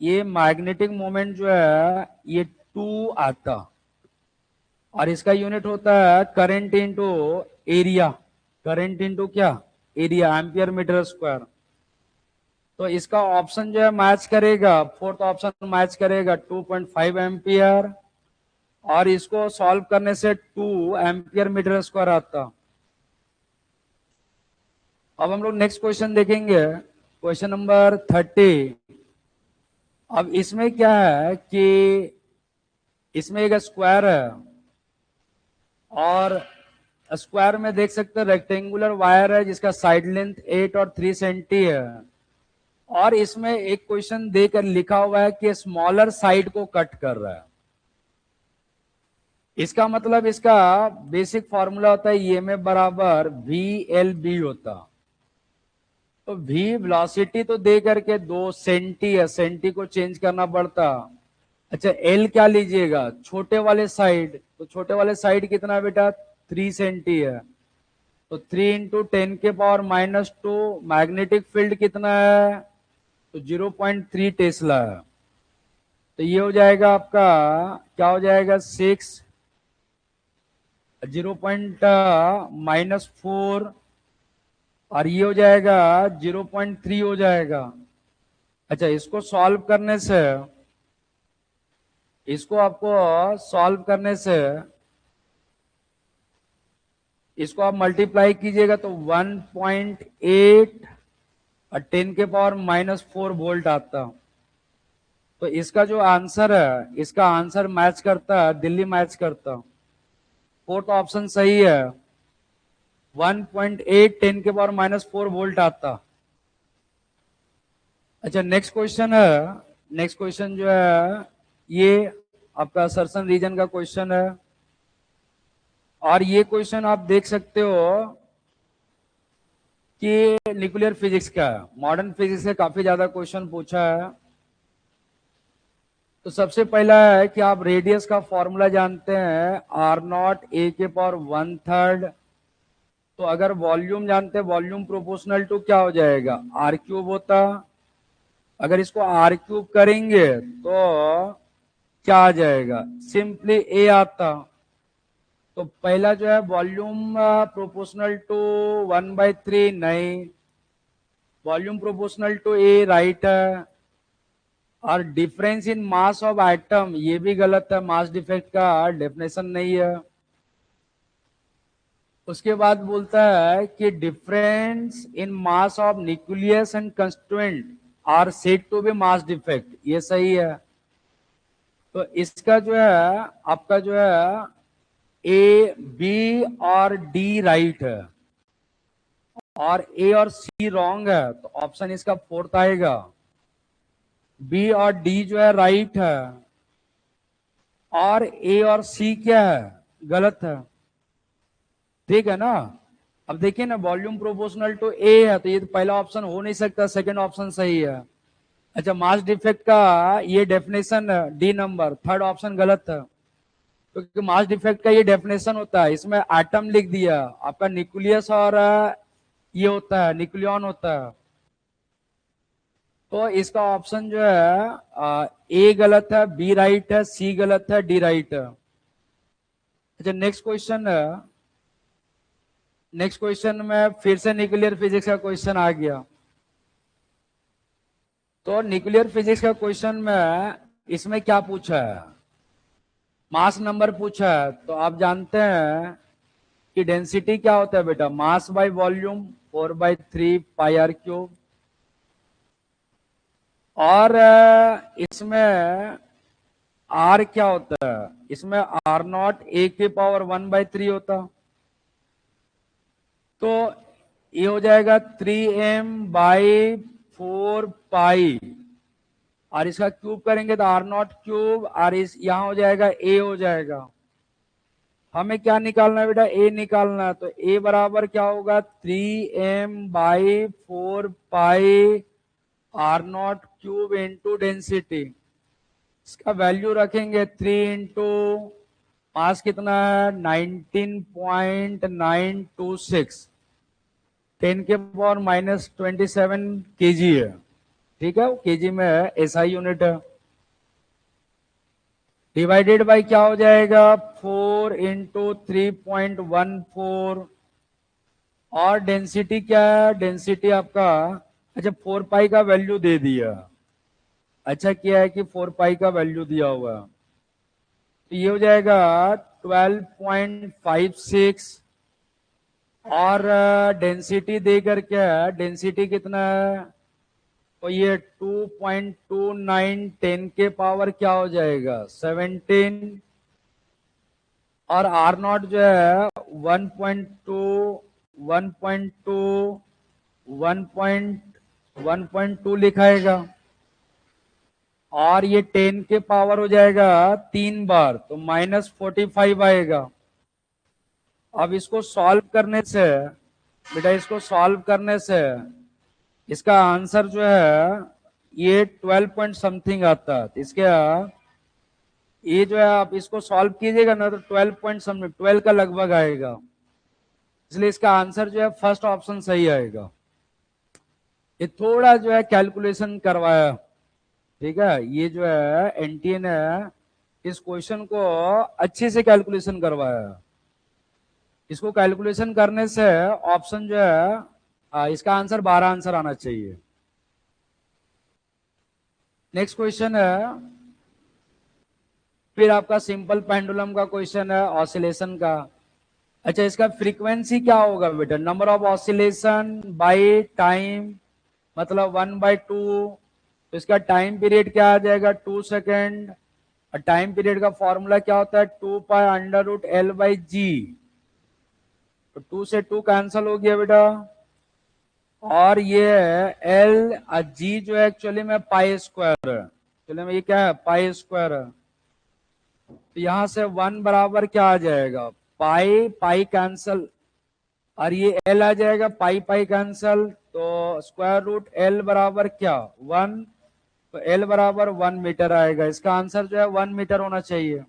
ये मैग्नेटिक मोमेंट जो है ये 2 आता, और इसका यूनिट होता है current into area, current into क्या एरिया, एम्पियर मीटर स्क्वायर। तो इसका ऑप्शन जो है मैच करेगा, फोर्थ ऑप्शन मैच करेगा 2.5 एम्पियर, और इसको सॉल्व करने से 2 एम्पियर मीटर स्क्वायर आता। अब हम लोग नेक्स्ट क्वेश्चन देखेंगे, क्वेश्चन नंबर 30। अब इसमें क्या है कि इसमें एक स्क्वायर है, और स्क्वायर में देख सकते हैं रेक्टेंगुलर वायर है जिसका साइड लेंथ 8 और 3 सेंटी है, और इसमें एक क्वेश्चन देकर लिखा हुआ है कि स्मॉलर साइड को कट कर रहा है। इसका मतलब इसका बेसिक फॉर्मूला होता है ईएमएफ बराबर VLB होता। तो V वेलोसिटी तो दे करके 2 सेंटी है, सेंटी को चेंज करना पड़ता। अच्छा L क्या लीजिएगा छोटे वाले साइड, तो छोटे वाले साइड कितना बेटा 3 सेंटी है, तो 3 इंटू 10 के पावर -2, मैग्नेटिक फील्ड कितना है तो 0.3 टेस्ला है, तो ये हो जाएगा आपका क्या हो जाएगा 6 0.-4, और ये हो जाएगा 0.3 हो जाएगा। अच्छा इसको सॉल्व करने से, इसको आपको सॉल्व करने से इसको आप मल्टीप्लाई कीजिएगा तो 1.8 और 10 के पावर -4 वोल्ट आता। तो इसका जो आंसर है, इसका आंसर मैच करता है, दिल्ली मैच करता, फोर्थ ऑप्शन सही है, 1.8 10 के पावर -4 वोल्ट आता। अच्छा नेक्स्ट क्वेश्चन है, नेक्स्ट क्वेश्चन जो है ये आपका सर्सन रीजन का क्वेश्चन है, और ये क्वेश्चन आप देख सकते हो कि न्यूक्लियर फिजिक्स का है, मॉडर्न फिजिक्स से काफी ज्यादा क्वेश्चन पूछा है। तो सबसे पहला है कि आप रेडियस का फॉर्मूला जानते हैं R0 a के पावर 1/3, तो अगर वॉल्यूम जानते हैं वॉल्यूम प्रोपोर्शनल टू क्या हो जाएगा R³ होता, अगर इसको R³ करेंगे तो क्या आ जाएगा सिंपली A आता, तो पहला जो है वॉल्यूम प्रोपोर्शनल टू 1/3 नहीं, volume proportional to A right है, और difference in mass of atom ये भी गलत है, मास डिफेक्ट का डेफिनेशन नहीं है। उसके बाद बोलता है कि difference in mass of nucleus and constituent are said to be mass defect, ये सही है। तो इसका जो है आपका जो है ए बी और डी राइट है और ए और सी रॉन्ग है, तो ऑप्शन इसका फोर्थ आएगा। बी और डी जो है राइट है और ए और सी क्या है, गलत है। ठीक है ना। अब देखिए ना, वॉल्यूम प्रोपोर्शनल टू ए है तो ये तो पहला ऑप्शन हो नहीं सकता, सेकंड ऑप्शन सही है। अच्छा, मास डिफेक्ट का ये डेफिनेशन है डी नंबर, थर्ड ऑप्शन गलत है, क्योंकि मास डिफेक्ट का ये डेफिनेशन होता है, इसमें एटम लिख दिया, आपका न्यूक्लियस और ये होता है न्यूक्लियन होता है। तो इसका ऑप्शन जो है ए गलत है, बी राइट है, सी गलत है, डी राइट है। अच्छा, नेक्स्ट क्वेश्चन है। नेक्स्ट क्वेश्चन में फिर से न्यूक्लियर फिजिक्स का क्वेश्चन आ गया। तो न्यूक्लियर फिजिक्स का क्वेश्चन में इसमें क्या पूछा है, मास नंबर पूछा है। तो आप जानते हैं कि डेंसिटी क्या होता है बेटा, mass by volume 4/3 pi R cube. और इसमें आर क्या होता है, इसमें आर नॉट ए के पावर 1/3 होता। तो ये हो जाएगा 3m/4 पाई, और इसका क्यूब करेंगे तो आर नॉट क्यूब, और इस यहां हो जाएगा ए हो जाएगा। हमें क्या निकालना है बेटा, ए निकालना है। तो ए बराबर क्या होगा, 3m/4 pi R naught cube into density. इसका वैल्यू रखेंगे 3 इंटू मास कितना है 19.926, 10 के पावर -27 केजी है। ठीक है, वो केजी में है, एसआई यूनिट है। डिवाइडेड बाय क्या हो जाएगा, 4 इंटू 3.14, और डेंसिटी क्या है, डेंसिटी आपका, अच्छा 4 पाई का वैल्यू दे दिया। अच्छा किया है कि 4 पाई का वैल्यू दिया हुआ है। तो ये हो जाएगा 12.56, और डेंसिटी दे करके है, डेंसिटी कितना है, तो ये 2.29, 10 के पावर क्या हो जाएगा 17, और आर नॉट जो है 1.2, 1.2, 1.2 लिखाएगा, और ये 10 के पावर हो जाएगा 3 बार, तो -45 आएगा। अब इसको सॉल्व करने से बेटा, इसको सॉल्व करने से इसका आंसर जो है ये 12 पॉइंट समथिंग आता है। तो इसके ये जो है आप इसको सॉल्व कीजिएगा ना तो 12 पॉइंट समथिंग, 12 का लगभग आएगा, इसलिए इसका आंसर जो है फर्स्ट ऑप्शन सही आएगा। ये थोड़ा जो है कैलकुलेशन करवाया, ठीक है, ये जो है एनटीए ने इस क्वेश्चन को अच्छे से कैलकुलेशन करवाया। इसको कैलकुलेशन करने से ऑप्शन जो है इसका आंसर 12 आंसर आना चाहिए। नेक्स्ट क्वेश्चन है, फिर आपका सिंपल पेंडुलम का क्वेश्चन है, ऑसिलेशन का। अच्छा, इसका फ्रीक्वेंसी क्या होगा बेटा, number of oscillation by time, मतलब 1/2। तो इसका टाइम पीरियड क्या आ जाएगा 2 सेकेंड, और टाइम पीरियड का फॉर्मूला क्या होता है 2π√L/g। तो 2 से 2 कैंसिल हो गया बेटा, और ये एल जी जो है एक्चुअली में पाई स्क्वायर है, एक्चुअली में ये क्या है पाई स्क्वायर है। तो यहां से 1 बराबर क्या आ जाएगा, पाई पाई कैंसल, और ये एल आ जाएगा, पाई पाई कैंसल, तो स्क्वायर रूट एल बराबर क्या 1, तो एल बराबर 1 मीटर आएगा। इसका आंसर जो है 1 मीटर होना चाहिए।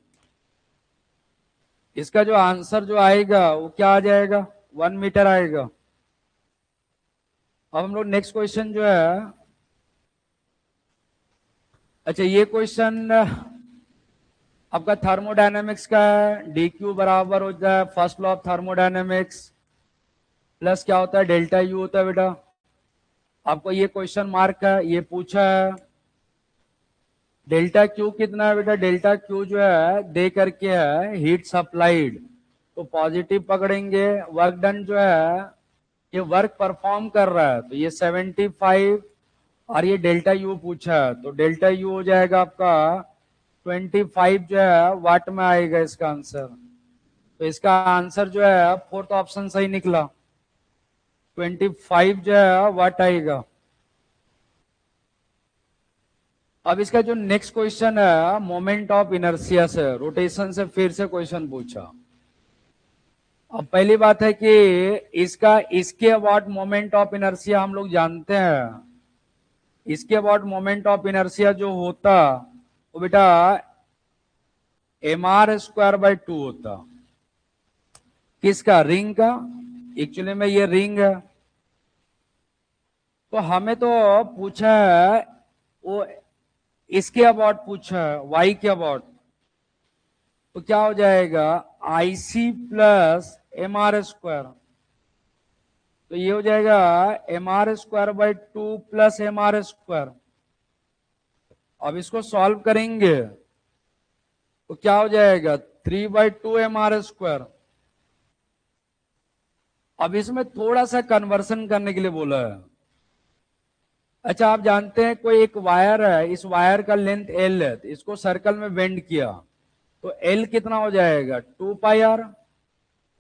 इसका जो आंसर जो आएगा वो क्या आ जाएगा 1 मीटर आएगा। अब हम लोग नेक्स्ट क्वेश्चन जो है, अच्छा ये क्वेश्चन आपका थर्मोडायनेमिक्स का है, डी क्यू बराबर होता है first law of thermodynamics plus क्या होता है डेल्टा यू होता है बेटा। आपको ये क्वेश्चन मार्क है, ये पूछा है डेल्टा क्यू कितना है बेटा। डेल्टा क्यू जो है दे करके है हीट सप्लाइड, तो पॉजिटिव पकड़ेंगे। वर्क डन जो है ये वर्क परफॉर्म कर रहा है तो ये 75 और ये डेल्टा यू पूछा है तो डेल्टा यू हो जाएगा आपका 25 जो है वाट में आएगा इसका आंसर। तो इसका आंसर जो है फोर्थ ऑप्शन सही निकला, 25 जो है वाट आएगा। अब इसका जो नेक्स्ट क्वेश्चन है मोमेंट ऑफ इनर्शिया से, रोटेशन से फिर से क्वेश्चन पूछा। अब पहली बात है कि इसके अबाउट मोमेंट ऑफ इनर्शिया हम लोग जानते हैं। इसके अबाउट मोमेंट ऑफ इनर्शिया जो होता वो बेटा mr²/2 होता। किसका? रिंग का। एक्चुअली में ये रिंग है तो हमें तो पूछा है वो इसके अबाउट पूछा है, वाई के अबाउट, तो क्या हो जाएगा IC प्लस mr²। तो ये हो जाएगा mr²/2 प्लस mr²। अब इसको सॉल्व करेंगे तो क्या हो जाएगा 3/2 mr²। अब इसमें थोड़ा सा कन्वर्सन करने के लिए बोला है। अच्छा आप जानते हैं कोई एक वायर है, इस वायर का लेंथ L है, तो इसको सर्कल में बेंड किया तो L कितना हो जाएगा 2πr।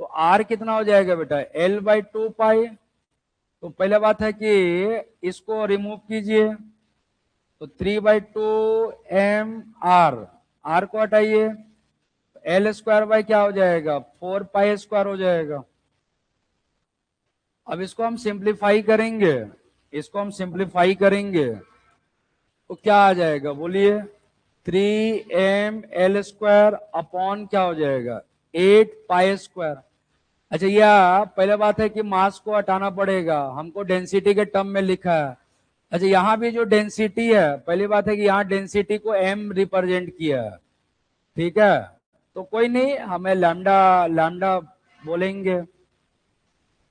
तो R कितना हो जाएगा बेटा L/2π। तो पहले बात है कि इसको रिमूव कीजिए तो 3/2 mr, R को हटाइए L² क्या हो जाएगा 4π² हो जाएगा। अब इसको हम सिंप्लीफाई करेंगे, इसको हम सिंप्लीफाई करेंगे तो क्या आ जाएगा बोलिए 3ml² अपॉन क्या हो जाएगा 8π²। अच्छा यह पहले बात है कि मास को हटाना पड़ेगा, हमको डेंसिटी के टर्म में लिखा है। अच्छा यहां भी जो डेंसिटी है, पहली बात है कि यहाँ डेंसिटी को m रिप्रेजेंट किया है, ठीक है। तो कोई नहीं, हमें लैम्डा लैम्डा बोलेंगे।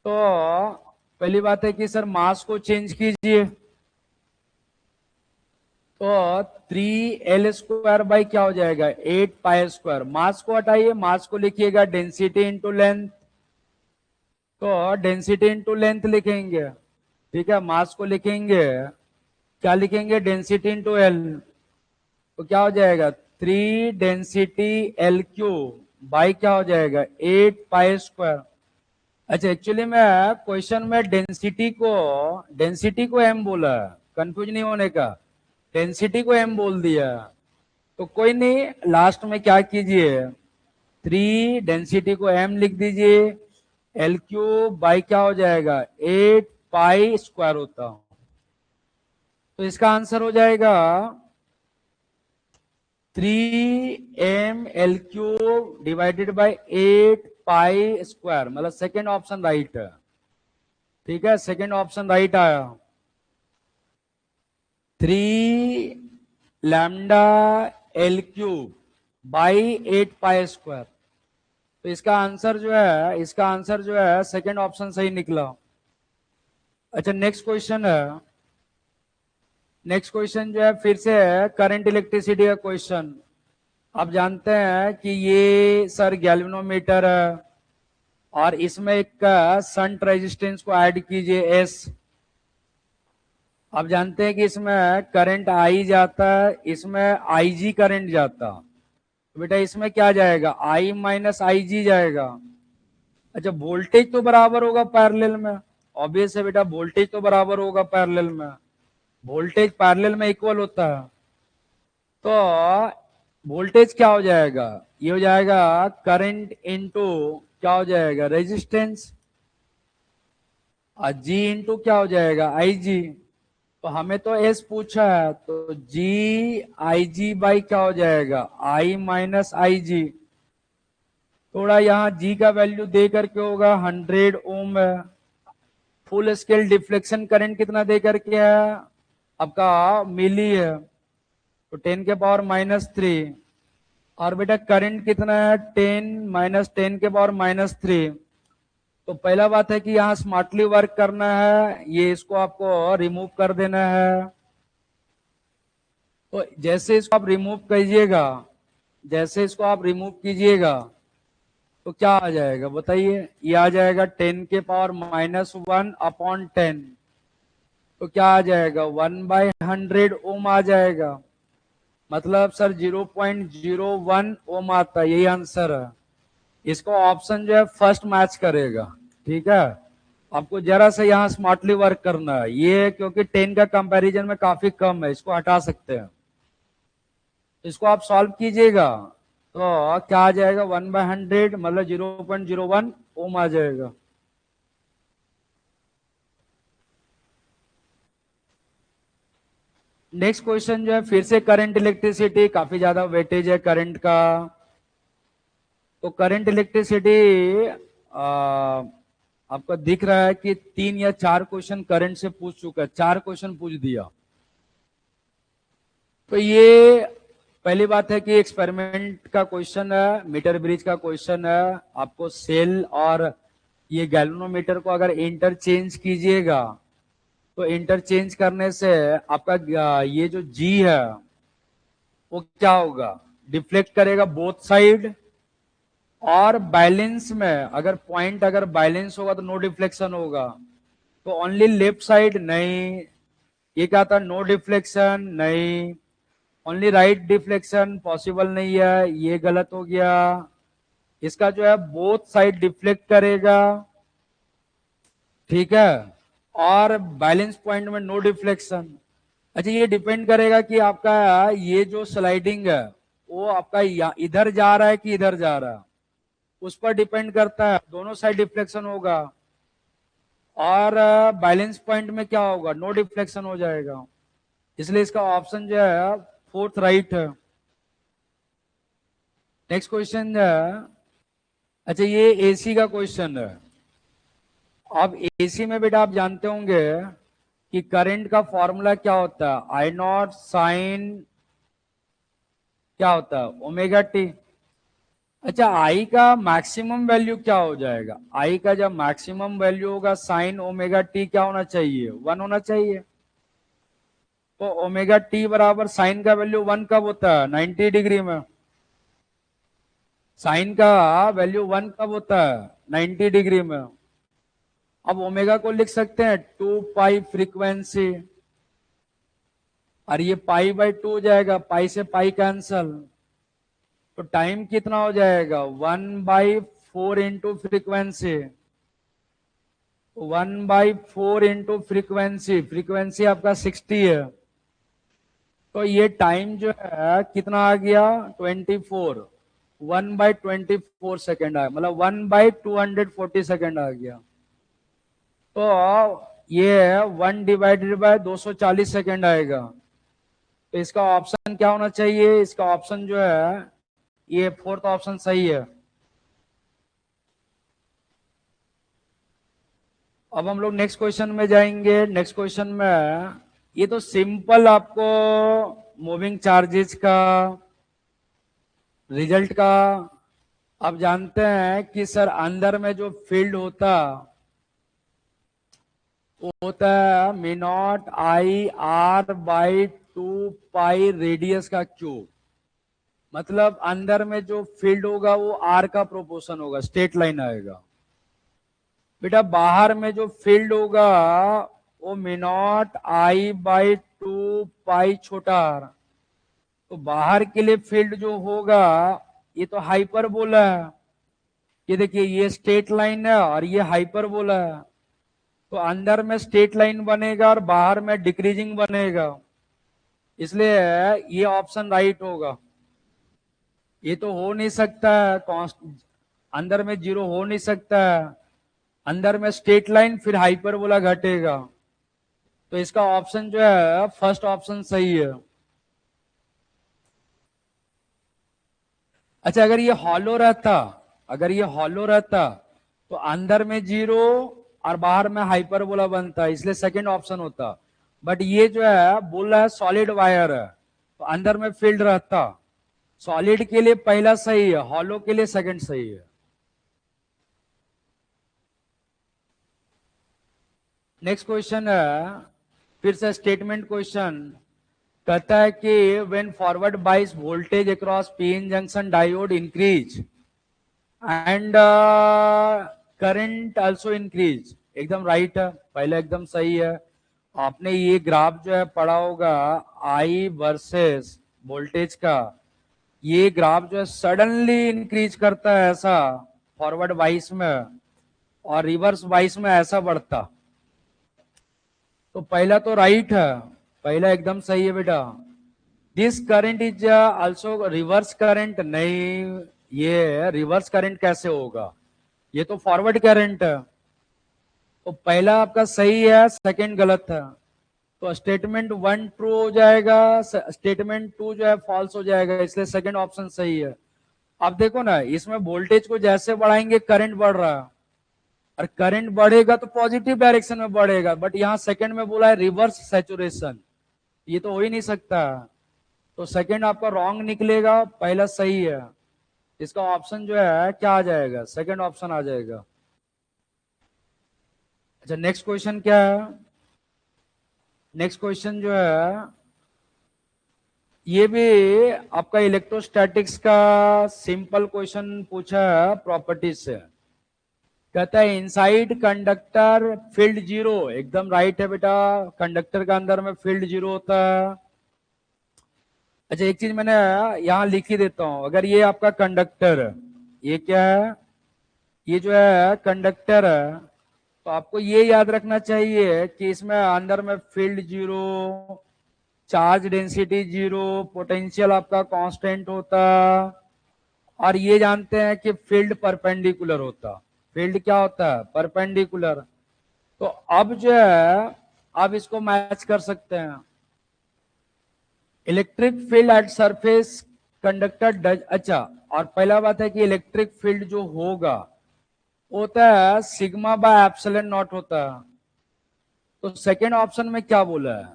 तो पहली बात है कि सर मास को चेंज कीजिए तो 3l² क्या हो जाएगा 8π²। मास को हटाइए, मास को लिखिएगा डेंसिटी इंटू लेंथ, तो डेंसिटी इंटू लेंथ लिखेंगे, ठीक है। मास को लिखेंगे क्या लिखेंगे डेंसिटी इंटू एल, तो क्या हो जाएगा 3 डेंसिटी L³ बाई क्या हो जाएगा 8π²। अच्छा एक्चुअली में क्वेश्चन में डेंसिटी को m बोला है, कंफ्यूज नहीं होने का, डेंसिटी को m बोल दिया। तो कोई नहीं, लास्ट में क्या कीजिए 3 डेंसिटी को m लिख दीजिए, L³ बाई क्या हो जाएगा 8π² होता। तो इसका आंसर हो जाएगा 3mL³ डिवाइडेड बाई 8π², मतलब सेकेंड ऑप्शन राइट है, ठीक है। सेकेंड ऑप्शन राइट आया 3λL³ बाई 8π²। तो इसका आंसर जो है सेकेंड ऑप्शन सही निकला। अच्छा नेक्स्ट क्वेश्चन है, नेक्स्ट क्वेश्चन जो है फिर से है करंट इलेक्ट्रिसिटी का क्वेश्चन। आप जानते हैं कि ये सर गैल्वेनोमीटर है और इसमें एक संट रेजिस्टेंस को ऐड कीजिए S। आप जानते हैं कि इसमें करंट I जाता है, इसमें IG करंट जाता, तो बेटा इसमें क्या जाएगा I माइनस IG जाएगा। अच्छा वोल्टेज तो बराबर होगा पैरेलल में, ऑब्वियस है बेटा वोल्टेज तो बराबर होगा पैरेलल में, वोल्टेज पैरेलल में इक्वल होता है। तो वोल्टेज क्या हो जाएगा, ये हो जाएगा करंट इनटू क्या हो जाएगा रेजिस्टेंस, और G इंटू क्या हो जाएगा IG। तो हमें तो S पूछा है तो G IG बाई क्या हो जाएगा I माइनस IG। थोड़ा यहाँ G का वैल्यू दे करके होगा 100 ओम है। फुल स्केल डिफ्लेक्शन करंट कितना दे करके है आपका मिली है, तो 10⁻⁻³ और बेटा करंट कितना है 10 - 10 के पावर -3। तो पहला बात है कि यहाँ स्मार्टली वर्क करना है, ये इसको आपको रिमूव कर देना है। तो जैसे इसको आप रिमूव कीजिएगा, जैसे इसको आप रिमूव कीजिएगा तो क्या आ जाएगा बताइए, ये आ जाएगा 10 के पावर -1/10। तो क्या आ जाएगा 1/100 ओम आ जाएगा। मतलब सर 0.01 ओम आता है, यही आंसर है। इसको ऑप्शन जो है फर्स्ट मैच करेगा। ठीक है, आपको जरा सा यहाँ स्मार्टली वर्क करना है, ये क्योंकि 10 का कंपैरिजन में काफी कम है, इसको हटा सकते हैं। इसको आप सॉल्व कीजिएगा तो क्या आ जाएगा 1/100 मतलब 0.01 ओम आ जाएगा। नेक्स्ट क्वेश्चन जो है फिर से करंट इलेक्ट्रिसिटी, काफी ज्यादा वेटेज है करंट का। तो करंट इलेक्ट्रिसिटी आपको दिख रहा है कि 3 या 4 क्वेश्चन करंट से पूछ चुका है, 4 क्वेश्चन पूछ दिया। तो ये पहली बात है कि एक्सपेरिमेंट का क्वेश्चन है, मीटर ब्रिज का क्वेश्चन है। आपको सेल और ये गैल्वेनोमीटर को अगर इंटरचेंज कीजिएगा तो इंटरचेंज करने से आपका ये जो जी है वो क्या होगा, डिफ्लेक्ट करेगा बोथ साइड। और बैलेंस में अगर पॉइंट अगर बैलेंस होगा तो नो डिफ्लेक्शन होगा। तो ओनली लेफ्ट साइड नहीं, ये क्या था नो डिफ्लेक्शन नहीं, ओनली राइट डिफ्लेक्शन पॉसिबल नहीं है, ये गलत हो गया। इसका जो है बोथ साइड डिफ्लेक्ट करेगा। ठीक है, और बैलेंस पॉइंट में नो डिफ्लेक्शन। अच्छा ये डिपेंड करेगा कि आपका ये जो स्लाइडिंग है वो आपका इधर जा रहा है कि इधर जा रहा है, उस पर डिपेंड करता है। दोनों साइड डिफ्लेक्शन होगा और बैलेंस पॉइंट में क्या होगा नो डिफ्लेक्शन हो जाएगा। इसलिए इसका ऑप्शन जो है फोर्थ राइट है। नेक्स्ट क्वेश्चन है, अच्छा ये एसी का क्वेश्चन है। अब एसी में बेटा आप जानते होंगे कि करंट का फॉर्मूला क्या होता है, आई नॉट साइन क्या होता है ओमेगा टी। अच्छा आई का मैक्सिमम वैल्यू क्या हो जाएगा, आई का जब मैक्सिमम वैल्यू होगा साइन ओमेगा टी क्या होना चाहिए 1 होना चाहिए। तो ओमेगा टी बराबर साइन का वैल्यू 1 कब होता है 90 डिग्री में। साइन का वैल्यू 1 कब होता है 90 डिग्री में। अब ओमेगा को लिख सकते हैं 2 पाई फ्रीक्वेंसी, और ये पाई/2 हो जाएगा, पाई से पाई कैंसल। तो टाइम कितना हो जाएगा 1/4 into frequency, 1/4 into frequency, frequency आपका 60 है। तो ये टाइम जो है कितना आ गया 24, 1/24 सेकेंड आया, मतलब 1/240 सेकेंड आ गया। तो ये 1/240 सेकेंड आएगा। तो इसका ऑप्शन क्या होना चाहिए, इसका ऑप्शन जो है ये फोर्थ ऑप्शन सही है। अब हम लोग नेक्स्ट क्वेश्चन में जाएंगे। नेक्स्ट क्वेश्चन में ये तो सिंपल आपको मूविंग चार्जेस का रिजल्ट का आप जानते हैं कि सर अंदर में जो फील्ड होता वो होता है me not I R/2 pi radius का क्यूब। मतलब अंदर में जो फील्ड होगा वो आर का प्रोपोर्शन होगा, स्ट्रेट लाइन आएगा। बेटा बाहर में जो फील्ड होगा वो मी नॉट I/2 पाई छोटा आर। तो बाहर के लिए फील्ड जो होगा ये तो हाइपरबोला है, ये देखिए ये स्ट्रेट लाइन है और ये हाइपरबोला है। तो अंदर में स्ट्रेट लाइन बनेगा और बाहर में डिक्रीजिंग बनेगा, इसलिए ये ऑप्शन राइट होगा। ये तो हो नहीं सकता है, अंदर में जीरो हो नहीं सकता है, अंदर में स्ट्रेट लाइन फिर हाइपरबोला घटेगा। तो इसका ऑप्शन जो है फर्स्ट ऑप्शन सही है। अच्छा अगर ये हॉलो रहता, अगर ये हॉलो रहता तो अंदर में जीरो और बाहर में हाइपरबोला बनता, इसलिए सेकंड ऑप्शन होता। बट ये जो है बोल रहा है सॉलिड वायर है तो अंदर में फील्ड रहता, सॉलिड के लिए पहला सही है, हॉलो के लिए सेकंड सही है। नेक्स्ट क्वेश्चन है, फिर से स्टेटमेंट क्वेश्चन, कहता है कि व्हेन फॉरवर्ड बाइस voltage across PN junction diode increase and current also increase, एकदम राइट है, पहले एकदम सही है। आपने ये ग्राफ जो है पढ़ा होगा, आई वर्सेस वोल्टेज का, ये ग्राफ जो है सडनली इंक्रीज करता है ऐसा फॉरवर्ड वाइस में, और रिवर्स वाइस में ऐसा बढ़ता। तो पहला तो राइट है, पहला एकदम सही है बेटा। This current is also reverse current, नहीं, ये रिवर्स करंट कैसे होगा, ये तो फॉरवर्ड करंट है। तो पहला आपका सही है, सेकंड गलत है। तो स्टेटमेंट वन ट्रू हो जाएगा, स्टेटमेंट टू जो है फॉल्स हो जाएगा, इसलिए सेकंड ऑप्शन सही है। अब देखो ना, इसमें वोल्टेज को जैसे बढ़ाएंगे करंट बढ़ रहा है, और करंट बढ़ेगा तो पॉजिटिव डायरेक्शन में बढ़ेगा, बट यहां सेकंड में बोला है रिवर्स सैचुरेशन, ये तो हो ही नहीं सकता। तो सेकंड आपका रॉन्ग निकलेगा, पहला सही है। इसका ऑप्शन जो है क्या आ जाएगा, सेकंड ऑप्शन आ जाएगा। अच्छा, नेक्स्ट क्वेश्चन क्या है? नेक्स्ट क्वेश्चन जो है ये भी आपका इलेक्ट्रोस्टैटिक्स का सिंपल क्वेश्चन पूछा है प्रॉपर्टीज से। कहता है इनसाइड कंडक्टर फील्ड जीरो, एकदम राइट है बेटा, कंडक्टर का अंदर में फील्ड जीरो होता है। अच्छा, एक चीज मैंने यहां लिख ही देता हूं, अगर ये आपका कंडक्टर है, ये क्या है, ये जो है कंडक्टर है, तो आपको ये याद रखना चाहिए कि इसमें अंदर में field zero, charge density zero, potential आपका कांस्टेंट होता, और ये जानते हैं कि फील्ड परपेंडिकुलर होता। फील्ड क्या होता है, परपेंडिकुलर। तो अब जो है, अब इसको मैच कर सकते हैं। Electric field at surface conductor does, अच्छा, और पहला बात है कि इलेक्ट्रिक फील्ड जो होगा होता है सिग्मा बाय एप्सिलॉन नॉट होता है। तो सेकेंड ऑप्शन में क्या बोला है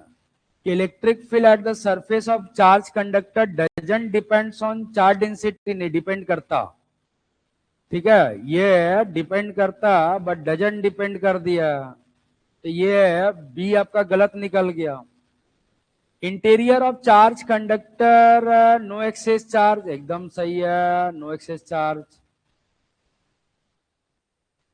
कि electric field at the surface of charge conductor doesn't depends on charge density, नहीं डिपेंड करता, ठीक है, ये डिपेंड करता बट डजंट डिपेंड कर दिया, तो ये बी आपका गलत निकल गया। Interior of charge conductor no excess charge, एकदम सही है, नो एक्सेस चार्ज।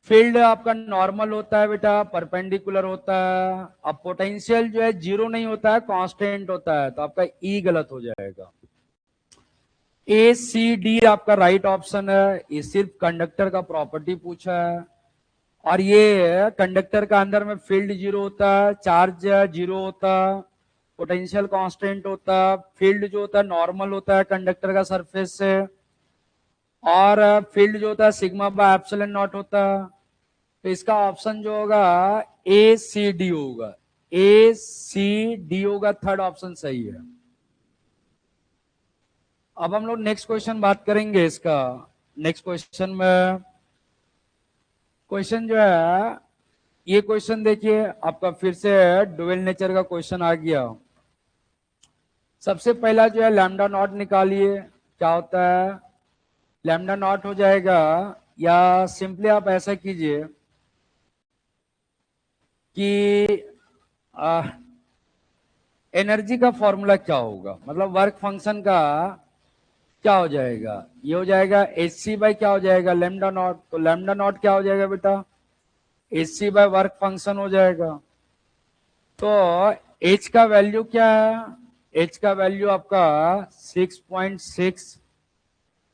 फील्ड आपका नॉर्मल होता है बेटा, परपेंडिकुलर होता है। अब पोटेंशियल जो है जीरो नहीं होता है, कांस्टेंट होता है, तो आपका ई गलत हो जाएगा। ए सी डी आपका राइट ऑप्शन है, ये सिर्फ कंडक्टर का प्रॉपर्टी पूछा है, और ये कंडक्टर का अंदर में फील्ड जीरो होता है, चार्ज जीरो होता, पोटेंशियल कांस्टेंट होता, फील्ड जो होता है नॉर्मल होता है कंडक्टर का सरफेस से, और फील्ड जो होता है सिग्मा बाय एप्सिलॉन नॉट होता। तो इसका ऑप्शन जो होगा ए सी डी होगा, ए सी डी होगा, थर्ड ऑप्शन सही है। अब हम लोग नेक्स्ट क्वेश्चन बात करेंगे इसका। नेक्स्ट क्वेश्चन में, क्वेश्चन जो है, ये क्वेश्चन देखिए आपका फिर से डुअल नेचर का क्वेश्चन आ गया। सबसे पहला जो है लैम्डा नॉट निकालिए, क्या होता है, लैम्डा नॉट हो जाएगा, या सिंपली आप ऐसा कीजिए कि एनर्जी का फॉर्मूला क्या होगा, मतलब वर्क फंक्शन का क्या हो जाएगा, ये हो जाएगा एच सी बाई क्या हो जाएगा, लैम्डा नॉट। तो लैम्डा नॉट क्या हो जाएगा बेटा, H C by work function हो जाएगा। तो एच का वैल्यू क्या है, एच का वैल्यू आपका 6.6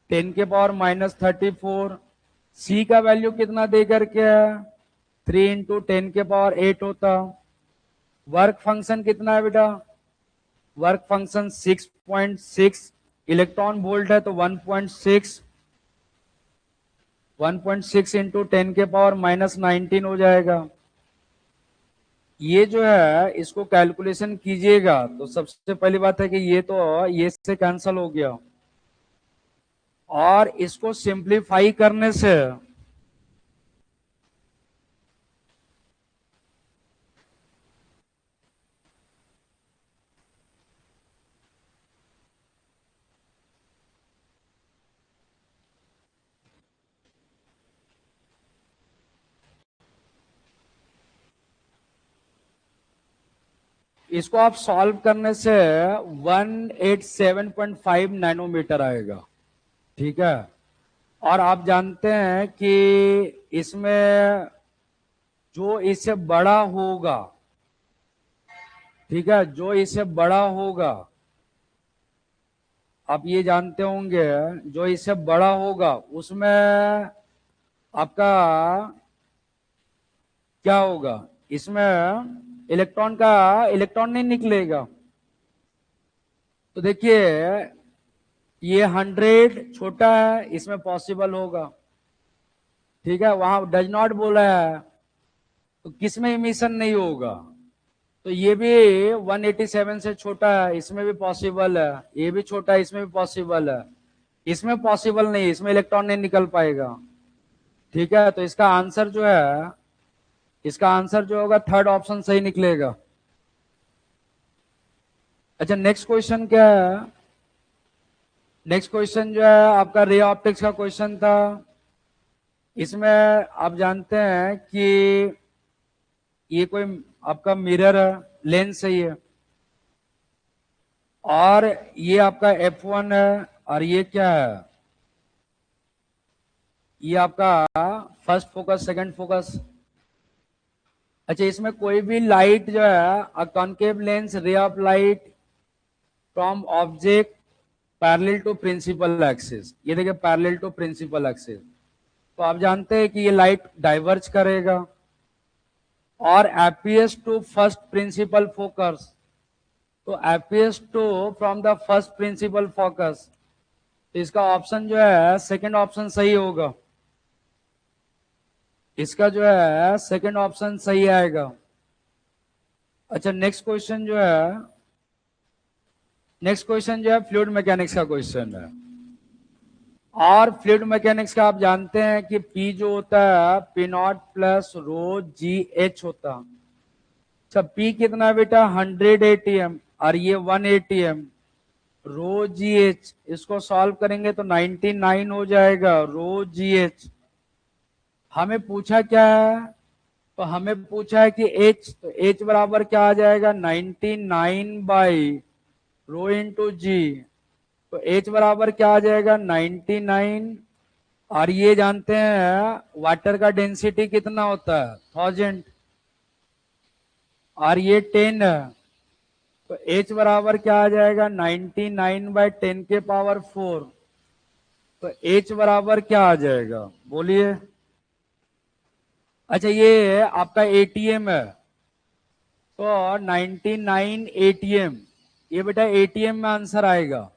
10 के पावर -34। सी का वैल्यू कितना दे करके है, 3 इंटू 10 के पावर 8 होता। वर्क फंक्शन कितना है बेटा, वर्क फंक्शन 6.6, इलेक्ट्रॉन वोल्ट है तो 1.6, 1.6 इंटू 10 के पावर -19 हो जाएगा। ये जो है इसको कैलकुलेशन कीजिएगा तो सबसे पहली बात है कि ये तो ये से कैंसिल हो गया, और इसको सिंप्लीफाई करने से इसको आप सॉल्व करने से 187.5 नैनोमीटर आएगा, ठीक है। और आप जानते हैं कि इसमें जो इससे बड़ा होगा, ठीक है, जो इससे बड़ा होगा, आप ये जानते होंगे, जो इससे बड़ा होगा उसमें आपका क्या होगा, इसमें इलेक्ट्रॉन नहीं निकलेगा। तो देखिए ये 100 छोटा है, इसमें पॉसिबल होगा, ठीक है, वहां डज नॉट बोला है, तो किसमें इमिशन नहीं होगा। तो ये भी 187 से छोटा है, इसमें भी पॉसिबल है, ये भी छोटा है, इसमें भी पॉसिबल है, इसमें पॉसिबल नहीं, इसमें इलेक्ट्रॉन नहीं निकल पाएगा, ठीक है। तो इसका आंसर जो है, इसका आंसर जो होगा थर्ड ऑप्शन सही निकलेगा। अच्छा नेक्स्ट क्वेश्चन क्या है, नेक्स्ट क्वेश्चन जो है आपका रे ऑप्टिक्स का क्वेश्चन था। इसमें आप जानते हैं कि ये कोई आपका मिरर है, लेंस है ये, और ये आपका F1 है, और ये क्या है, ये आपका फर्स्ट फोकस सेकंड फोकस। अच्छा इसमें कोई भी लाइट जो है, a concave lens ray of light from object parallel to principal axis, ये देखिए पैरेलल टू प्रिंसिपल एक्सिस, तो आप जानते हैं कि ये लाइट डाइवर्ज करेगा और appears to first principal focus, तो appears to from the first principal focus, तो इसका ऑप्शन जो है सेकंड ऑप्शन सही होगा, इसका जो है सेकंड ऑप्शन सही आएगा। अच्छा नेक्स्ट क्वेश्चन जो है, नेक्स्ट क्वेश्चन जो है फ्लूइड मैकेनिक्स का क्वेश्चन है, और फ्लूइड मैकेनिक्स का आप जानते हैं कि P जो होता है P not plus row ji H होता है। अच्छा P कितना बेटा 100 ATM और ये 1 ATM, रो जी एच इसको सॉल्व करेंगे तो 99 हो जाएगा रो जी एच। हमें पूछा क्या है, तो हमें पूछा है कि H, तो H बराबर क्या आ जाएगा 99 बाई रो इंटू जी, तो H बराबर क्या आ जाएगा 99। और ये जानते हैं वाटर का डेंसिटी कितना होता है 1000, और ये 10 है, तो H बराबर क्या आ जाएगा 99 बाई 10 के पावर 4, तो H बराबर क्या आ जाएगा बोलिए। अच्छा ये आपका एटीएम है, तो 99 एटीएम, ये बेटा एटीएम में आंसर आएगा,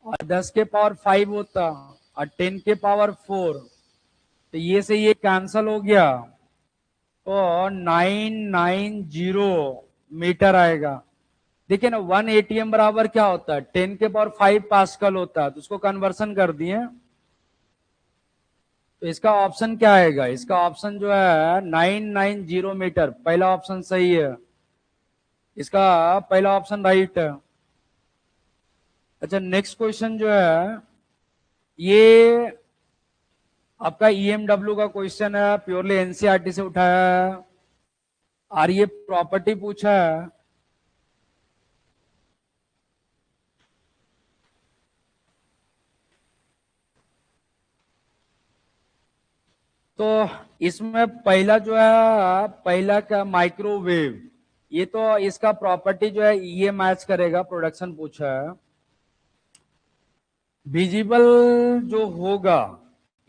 और 10 के पावर 5 होता और 10 के पावर 4, तो ये से ये कैंसल हो गया, तो 990 मीटर आएगा। देखिए ना 1 एटीएम बराबर क्या होता है 10 के पावर 5 पास्कल होता है, तो उसको कन्वर्सन कर दिए, तो इसका ऑप्शन क्या आएगा, इसका ऑप्शन जो है 990 मीटर, पहला ऑप्शन सही है, इसका पहला ऑप्शन राइट है। अच्छा नेक्स्ट क्वेश्चन जो है ये आपका ईएमडब्ल्यू का क्वेश्चन है, प्योरली एनसीईआरटी से उठाया है, और ये प्रॉपर्टी पूछा है। तो इसमें पहला जो है, पहला का माइक्रोवेव, ये तो इसका प्रॉपर्टी जो है ये मैच करेगा, प्रोडक्शन पूछा है। विजिबल जो होगा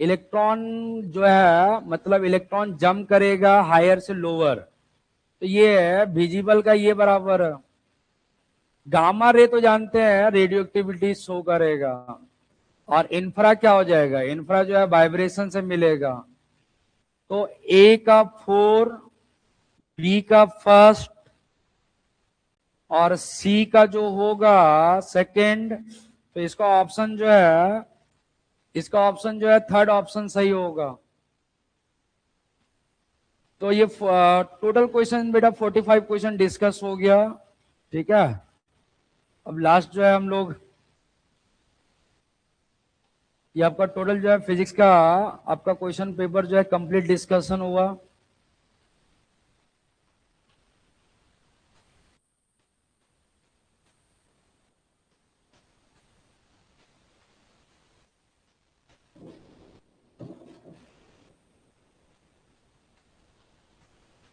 इलेक्ट्रॉन जो है, मतलब इलेक्ट्रॉन जंप करेगा हायर से लोअर, तो ये विजिबल का ये बराबर है। गामा रे तो जानते हैं रेडियो एक्टिविटी शो करेगा, और इंफ्रा क्या हो जाएगा, इंफ्रा जो है वाइब्रेशन से मिलेगा, तो ए का 4, बी का फर्स्ट, और सी का जो होगा सेकंड, तो इसका ऑप्शन जो है, इसका ऑप्शन जो है थर्ड ऑप्शन सही होगा। तो ये टोटल क्वेश्चन बेटा 45 क्वेश्चन डिस्कस हो गया, ठीक है। अब लास्ट जो है हम लोग, ये आपका टोटल जो है फिजिक्स का आपका क्वेश्चन पेपर जो है कंप्लीट डिस्कशन हुआ।